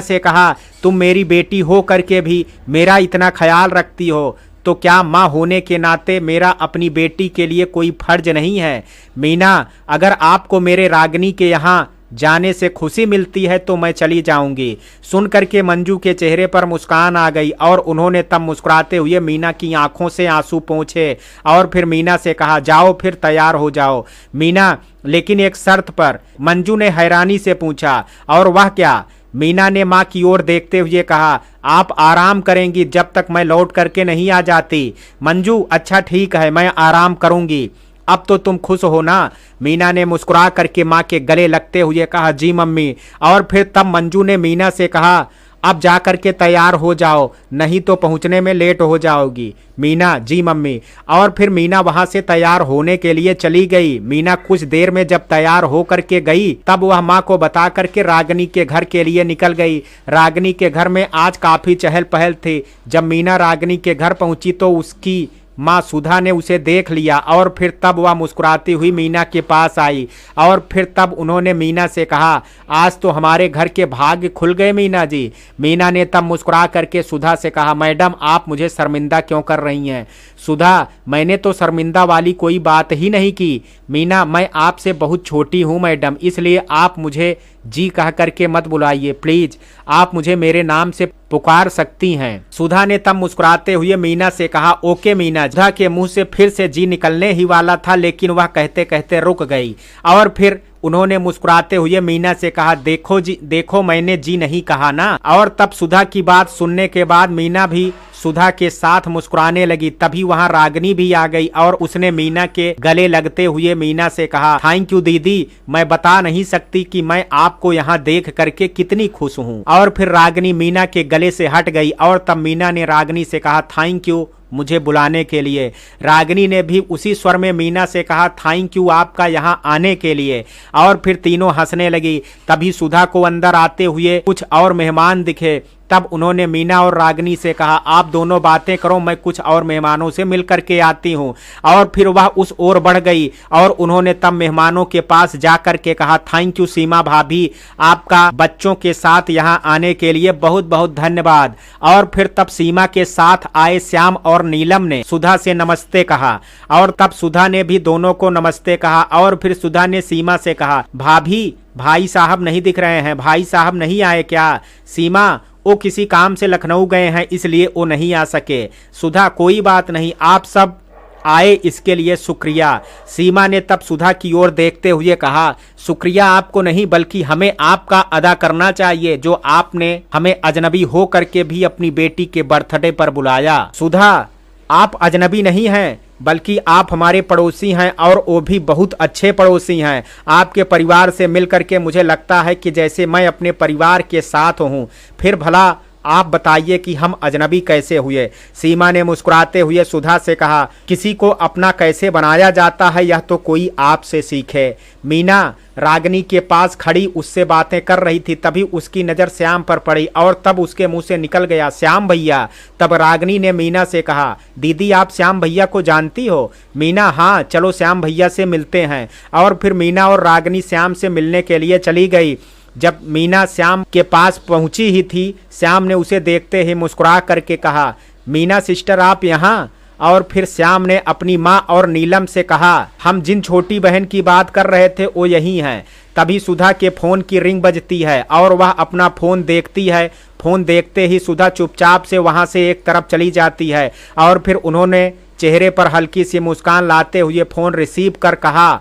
Speaker 1: से कहा, तुम मेरी बेटी हो करके भी मेरा इतना ख्याल रखती हो, तो क्या माँ होने के नाते मेरा अपनी बेटी के लिए कोई फर्ज नहीं है? मीना, अगर आपको मेरे रागिनी के यहाँ जाने से खुशी मिलती है तो मैं चली जाऊंगी। सुन करके मंजू के चेहरे पर मुस्कान आ गई और उन्होंने तब मुस्कुराते हुए मीना की आंखों से आंसू पोंछे और फिर मीना से कहा, जाओ फिर तैयार हो जाओ। मीना, लेकिन एक शर्त पर। मंजू ने हैरानी से पूछा, और वह क्या? मीना ने माँ की ओर देखते हुए कहा, आप आराम करेंगी जब तक मैं लौट करके नहीं आ जाती। मंजू, अच्छा ठीक है, मैं आराम करूंगी। अब तो तुम खुश हो ना? मीना ने मुस्कुरा करके माँ के गले लगते हुए कहा, जी मम्मी। और फिर तब मंजू ने मीना से कहा, अब जा करके तैयार हो जाओ, नहीं तो पहुंचने में लेट हो जाओगी। मीना, जी मम्मी। और फिर मीना वहां से तैयार होने के लिए चली गई। मीना कुछ देर में जब तैयार हो करके गई तब वह माँ को बता करके रागिनी के घर के लिए निकल गई। रागिनी के घर में आज काफी चहल पहल थी। जब मीना रागिनी के घर पहुंची तो उसकी माँ सुधा ने उसे देख लिया और फिर तब वह मुस्कुराती हुई मीना के पास आई और फिर तब उन्होंने मीना से कहा, आज तो हमारे घर के भाग्य खुल गए मीना जी। मीना ने तब मुस्कुरा करके सुधा से कहा, मैडम आप मुझे शर्मिंदा क्यों कर रही हैं? सुधा, मैंने तो शर्मिंदा वाली कोई बात ही नहीं की। मीना, मैं आपसे बहुत छोटी हूँ मैडम, इसलिए आप मुझे जी कह करके मत बुलाइए प्लीज, आप मुझे मेरे नाम से पुकार सकती हैं। सुधा ने तब मुस्कुराते हुए मीना से कहा, ओके मीना। सुधा के मुंह से फिर से जी निकलने ही वाला था, लेकिन वह कहते कहते रुक गई और फिर उन्होंने मुस्कुराते हुए मीना से कहा, देखो जी, देखो मैंने जी नहीं कहा ना। और तब सुधा की बात सुनने के बाद मीना भी सुधा के साथ मुस्कुराने लगी। तभी वहां रागिनी भी आ गई और उसने मीना के गले लगते हुए मीना से कहा, थैंक यू दीदी, मैं बता नहीं सकती कि मैं आपको यहाँ देख करके कितनी खुश हूँ। और फिर रागिनी मीना के गले से हट गई और तब मीना ने रागिनी से कहा, थैंक यू मुझे बुलाने के लिए। रागिनी ने भी उसी स्वर में मीना से कहा, थैंक यू आपका यहाँ आने के लिए। और फिर तीनों हंसने लगी। तभी सुधा को अंदर आते हुए कुछ और मेहमान दिखे। तब उन्होंने मीना और रागिनी से कहा, आप दोनों बातें करो, मैं कुछ और मेहमानों से मिल करके आती हूँ। और फिर वह उस ओर बढ़ गई और उन्होंने तब मेहमानों के पास जाकर के कहा, थैंक यू सीमा भाभी, आपका बच्चों के साथ यहाँ आने के लिए बहुत बहुत धन्यवाद। और फिर तब सीमा के साथ आए श्याम और नीलम ने सुधा से नमस्ते कहा और तब सुधा ने भी दोनों को नमस्ते कहा। और फिर सुधा ने सीमा से कहा, भाभी, भाई साहब नहीं दिख रहे हैं, भाई साहब नहीं आए क्या? सीमा, वो किसी काम से लखनऊ गए हैं इसलिए वो नहीं आ सके। सुधा, कोई बात नहीं, आप सब आए इसके लिए शुक्रिया। सीमा ने तब सुधा की ओर देखते हुए कहा, शुक्रिया आपको नहीं बल्कि हमें आपका अदा करना चाहिए, जो आपने हमें अजनबी हो करके भी अपनी बेटी के बर्थडे पर बुलाया। सुधा, आप अजनबी नहीं हैं बल्कि आप हमारे पड़ोसी हैं और वो भी बहुत अच्छे पड़ोसी हैं। आपके परिवार से मिल करके मुझे लगता है कि जैसे मैं अपने परिवार के साथ हूँ। फिर भला आप बताइए कि हम अजनबी कैसे हुए? सीमा ने मुस्कुराते हुए सुधा से कहा, किसी को अपना कैसे बनाया जाता है यह तो कोई आपसे सीखे। मीना रागिनी के पास खड़ी उससे बातें कर रही थी। तभी उसकी नज़र श्याम पर पड़ी और तब उसके मुंह से निकल गया, श्याम भैया। तब रागिनी ने मीना से कहा, दीदी आप श्याम भैया को जानती हो? मीना, हाँ, चलो श्याम भैया से मिलते हैं। और फिर मीना और रागिनी श्याम से मिलने के लिए चली गई। जब मीना श्याम के पास पहुंची ही थी, श्याम ने उसे देखते ही मुस्कुरा करके कहा, मीना सिस्टर आप यहाँ? और फिर श्याम ने अपनी माँ और नीलम से कहा, हम जिन छोटी बहन की बात कर रहे थे वो यही हैं। तभी सुधा के फोन की रिंग बजती है और वह अपना फोन देखती है। फोन देखते ही सुधा चुपचाप से वहां से एक तरफ चली जाती है और फिर उन्होंने चेहरे पर हल्की सी मुस्कान लाते हुए फोन रिसीव कर कहा,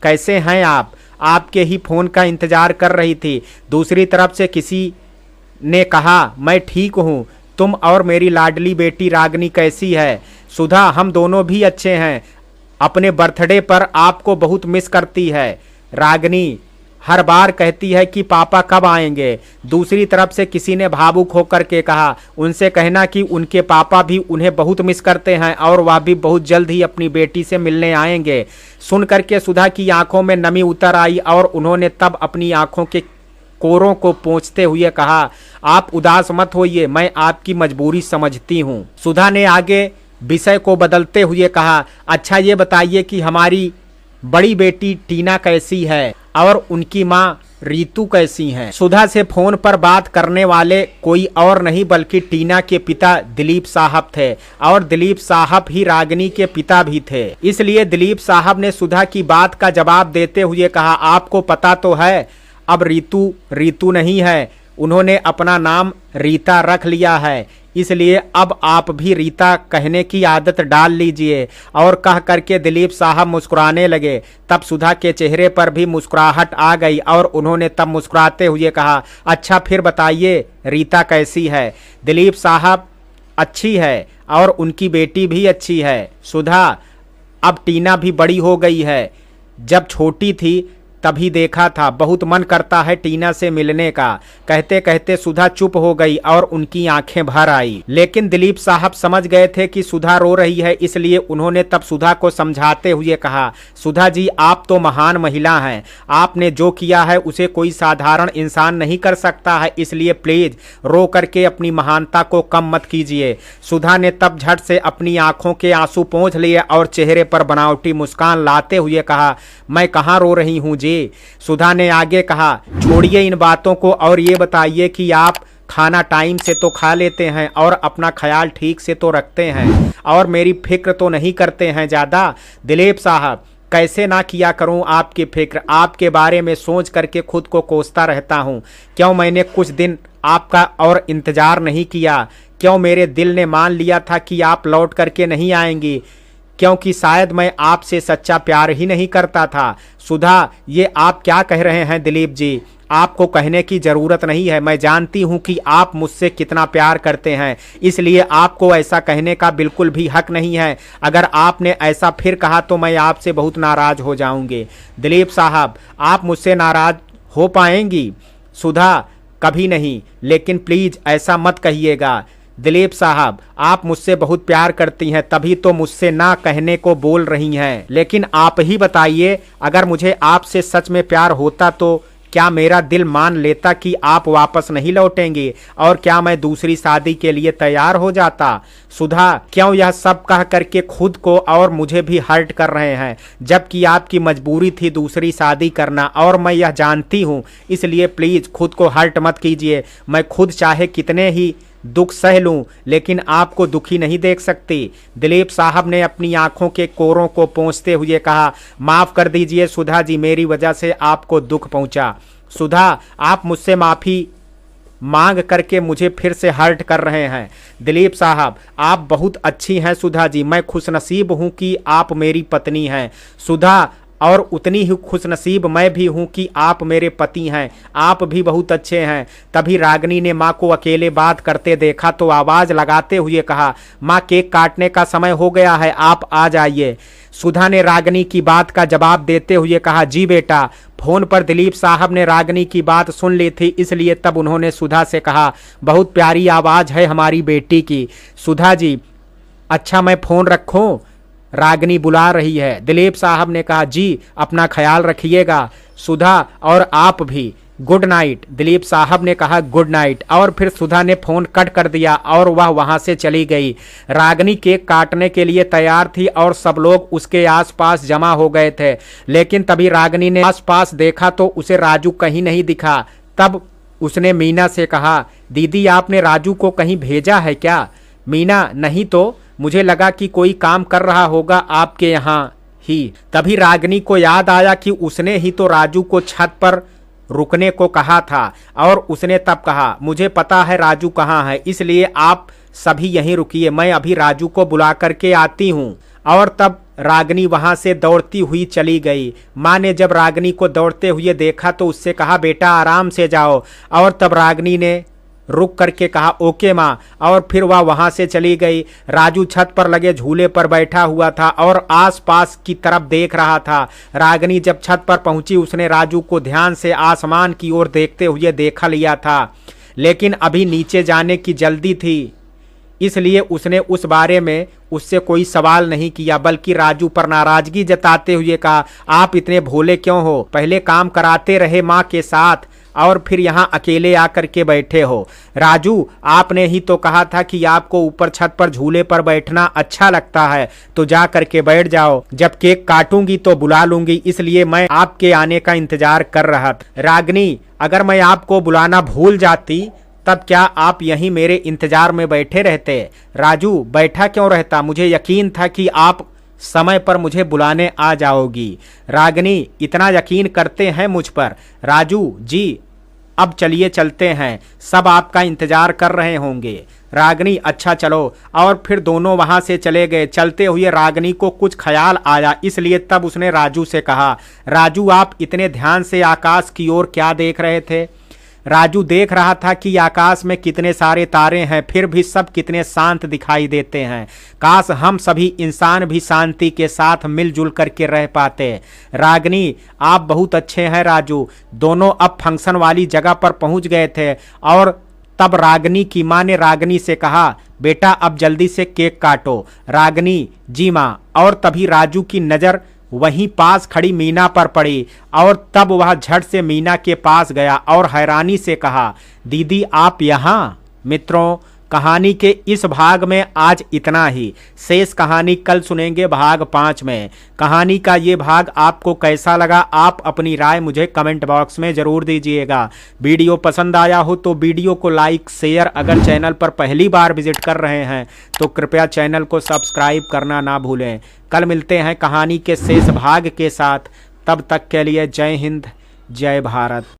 Speaker 1: कैसे हैं आप? आपके ही फोन का इंतजार कर रही थी। दूसरी तरफ से किसी ने कहा, मैं ठीक हूँ, तुम और मेरी लाडली बेटी रागिनी कैसी है? सुधा, हम दोनों भी अच्छे हैं। अपने बर्थडे पर आपको बहुत मिस करती है। रागिनी हर बार कहती है कि पापा कब आएंगे। दूसरी तरफ से किसी ने भावुक होकर के कहा, उनसे कहना कि उनके पापा भी उन्हें बहुत मिस करते हैं और वह भी बहुत जल्द ही अपनी बेटी से मिलने आएंगे। सुन करके सुधा की आंखों में नमी उतर आई और उन्होंने तब अपनी आंखों के कोरों को पोंछते हुए कहा, आप उदास मत होइए, मैं आपकी मजबूरी समझती हूँ। सुधा ने आगे विषय को बदलते हुए कहा, अच्छा ये बताइए कि हमारी बड़ी बेटी टीना कैसी है और उनकी माँ रीतू कैसी हैं? सुधा से फोन पर बात करने वाले कोई और नहीं बल्कि टीना के पिता दिलीप साहब थे और दिलीप साहब ही रागिनी के पिता भी थे। इसलिए दिलीप साहब ने सुधा की बात का जवाब देते हुए कहा, आपको पता तो है अब रीतू नहीं है, उन्होंने अपना नाम रीता रख लिया है, इसलिए अब आप भी रीता कहने की आदत डाल लीजिए। और कह करके दिलीप साहब मुस्कुराने लगे। तब सुधा के चेहरे पर भी मुस्कुराहट आ गई और उन्होंने तब मुस्कुराते हुए कहा, अच्छा फिर बताइए रीता कैसी है? दिलीप साहब, अच्छी है और उनकी बेटी भी अच्छी है। सुधा, अब टीना भी बड़ी हो गई है, जब छोटी थी तभी देखा था, बहुत मन करता है टीना से मिलने का। कहते कहते सुधा चुप हो गई और उनकी आंखें भर आई। लेकिन दिलीप साहब समझ गए थे कि सुधा रो रही है, इसलिए उन्होंने तब सुधा को समझाते हुए कहा, सुधा जी आप तो महान महिला हैं, आपने जो किया है उसे कोई साधारण इंसान नहीं कर सकता है, इसलिए प्लीज रो करके अपनी महानता को कम मत कीजिए। सुधा ने तब झट से अपनी आंखों के आंसू पोंछ लिए और चेहरे पर बनावटी मुस्कान लाते हुए कहा, मैं कहाँ रो रही हूँ जी। सुधा ने आगे कहा, छोड़िए इन बातों को और ये बताइए कि आप खाना टाइम से तो खा लेते हैं और अपना ख्याल ठीक से तो रखते हैं और मेरी फिक्र तो नहीं करते हैं ज़्यादा? दिलीप साहब, कैसे ना किया करूं आपकी फिक्र, आपके बारे में सोच करके खुद को कोसता रहता हूं। क्यों मैंने कुछ दिन आपका और इंतजार नहीं किया? क्यों मेरे दिल ने मान लिया था कि आप लौट करके नहीं आएंगी? क्योंकि शायद मैं आपसे सच्चा प्यार ही नहीं करता था। सुधा, ये आप क्या कह रहे हैं दिलीप जी? आपको कहने की जरूरत नहीं है, मैं जानती हूं कि आप मुझसे कितना प्यार करते हैं, इसलिए आपको ऐसा कहने का बिल्कुल भी हक नहीं है। अगर आपने ऐसा फिर कहा तो मैं आपसे बहुत नाराज हो जाऊंगी। दिलीप साहब, आप मुझसे नाराज हो पाएंगी? सुधा, कभी नहीं, लेकिन प्लीज ऐसा मत कहिएगा। दिलीप साहब, आप मुझसे बहुत प्यार करती हैं, तभी तो मुझसे ना कहने को बोल रही हैं। लेकिन आप ही बताइए, अगर मुझे आपसे सच में प्यार होता तो क्या मेरा दिल मान लेता कि आप वापस नहीं लौटेंगे, और क्या मैं दूसरी शादी के लिए तैयार हो जाता? सुधा, क्यों यह सब कह करके खुद को और मुझे भी हर्ट कर रहे हैं, जबकि आपकी मजबूरी थी दूसरी शादी करना, और मैं यह जानती हूँ, इसलिए प्लीज खुद को हर्ट मत कीजिए। मैं खुद चाहे कितने ही दुख सह लूं, लेकिन आपको दुखी नहीं देख सकती। दिलीप साहब ने अपनी आंखों के कोरों को पोंछते हुए कहा, माफ कर दीजिए सुधा जी, मेरी वजह से आपको दुख पहुंचा। सुधा, आप मुझसे माफी मांग करके मुझे फिर से हर्ट कर रहे हैं। दिलीप साहब, आप बहुत अच्छी हैं सुधा जी, मैं खुशनसीब हूं कि आप मेरी पत्नी हैं। सुधा, और उतनी ही खुशनसीब मैं भी हूं कि आप मेरे पति हैं, आप भी बहुत अच्छे हैं। तभी रागिनी ने माँ को अकेले बात करते देखा तो आवाज लगाते हुए कहा, माँ, केक काटने का समय हो गया है, आप आ जाइए। सुधा ने रागिनी की बात का जवाब देते हुए कहा, जी बेटा। फोन पर दिलीप साहब ने रागिनी की बात सुन ली थी, इसलिए तब उन्होंने सुधा से कहा, बहुत प्यारी आवाज है हमारी बेटी की। सुधा जी, अच्छा मैं फोन रखूं? रागिनी बुला रही है। दिलीप साहब ने कहा, जी अपना ख्याल रखिएगा। सुधा, और आप भी, गुड नाइट। दिलीप साहब ने कहा, गुड नाइट, और फिर सुधा ने फोन कट कर दिया और वह वहां से चली गई। रागिनी केक काटने के लिए तैयार थी और सब लोग उसके आसपास जमा हो गए थे, लेकिन तभी रागिनी ने आसपास देखा तो उसे राजू कहीं नहीं दिखा। तब उसने मीना से कहा, दीदी आपने राजू को कहीं भेजा है क्या? मीना, नहीं तो, मुझे लगा कि कोई काम कर रहा होगा आपके यहाँ ही। तभी रागिनी को याद आया कि उसने ही तो राजू को छत पर रुकने को कहा था, और उसने तब कहा, मुझे पता है राजू कहाँ है, इसलिए आप सभी यहीं रुकिए, मैं अभी राजू को बुला करके आती हूँ। और तब रागिनी वहां से दौड़ती हुई चली गई। माँ ने जब रागिनी को दौड़ते हुए देखा तो उससे कहा, बेटा आराम से जाओ। और तब रागिनी ने रुक करके कहा, ओके माँ, और फिर वह वहां से चली गई। राजू छत पर लगे झूले पर बैठा हुआ था और आसपास की तरफ देख रहा था। रागिनी जब छत पर पहुंची, उसने राजू को ध्यान से आसमान की ओर देखते हुए देखा लिया था, लेकिन अभी नीचे जाने की जल्दी थी, इसलिए उसने उस बारे में उससे कोई सवाल नहीं किया, बल्कि राजू पर नाराजगी जताते हुए कहा, आप इतने भोले क्यों हो? पहले काम कराते रहे माँ के साथ और फिर यहाँ अकेले आकर के बैठे हो। राजू, आपने ही तो कहा था कि आपको ऊपर छत पर झूले पर बैठना अच्छा लगता है, तो जा करके बैठ जाओ। जब केक काटूंगी तो बुला लूंगी, इसलिए मैं आपके आने का इंतजार कर रहा था। रागिनी, अगर मैं आपको बुलाना भूल जाती तब क्या आप यहीं मेरे इंतजार में बैठे रहते? राजू, बैठा क्यों रहता? मुझे यकीन था कि आप समय पर मुझे बुलाने आ जाओगी। रागिनी, इतना यकीन करते हैं मुझ पर? राजू जी, अब चलिए चलते हैं, सब आपका इंतजार कर रहे होंगे। रागिनी, अच्छा चलो। और फिर दोनों वहां से चले गए। चलते हुए रागिनी को कुछ ख्याल आया, इसलिए तब उसने राजू से कहा, राजू आप इतने ध्यान से आकाश की ओर क्या देख रहे थे? राजू देख रहा था कि आकाश में कितने सारे तारे हैं, फिर भी सब कितने शांत दिखाई देते हैं। काश हम सभी इंसान भी शांति के साथ मिलजुल करके रह पाते। रागिनी, आप बहुत अच्छे हैं राजू। दोनों अब फंक्शन वाली जगह पर पहुंच गए थे और तब रागिनी की माँ ने रागिनी से कहा, बेटा अब जल्दी से केक काटो। रागिनी, जी माँ। और तभी राजू की नज़र वहीं पास खड़ी मीना पर पड़ी और तब वह झट से मीना के पास गया और हैरानी से कहा, दीदी आप यहाँ? मित्रों, कहानी के इस भाग में आज इतना ही। शेष कहानी कल सुनेंगे भाग 5 में। कहानी का ये भाग आपको कैसा लगा, आप अपनी राय मुझे कमेंट बॉक्स में ज़रूर दीजिएगा। वीडियो पसंद आया हो तो वीडियो को लाइक शेयर, अगर चैनल पर पहली बार विजिट कर रहे हैं तो कृपया चैनल को सब्सक्राइब करना ना भूलें। कल मिलते हैं कहानी के शेष भाग के साथ, तब तक के लिए जय हिंद, जय भारत।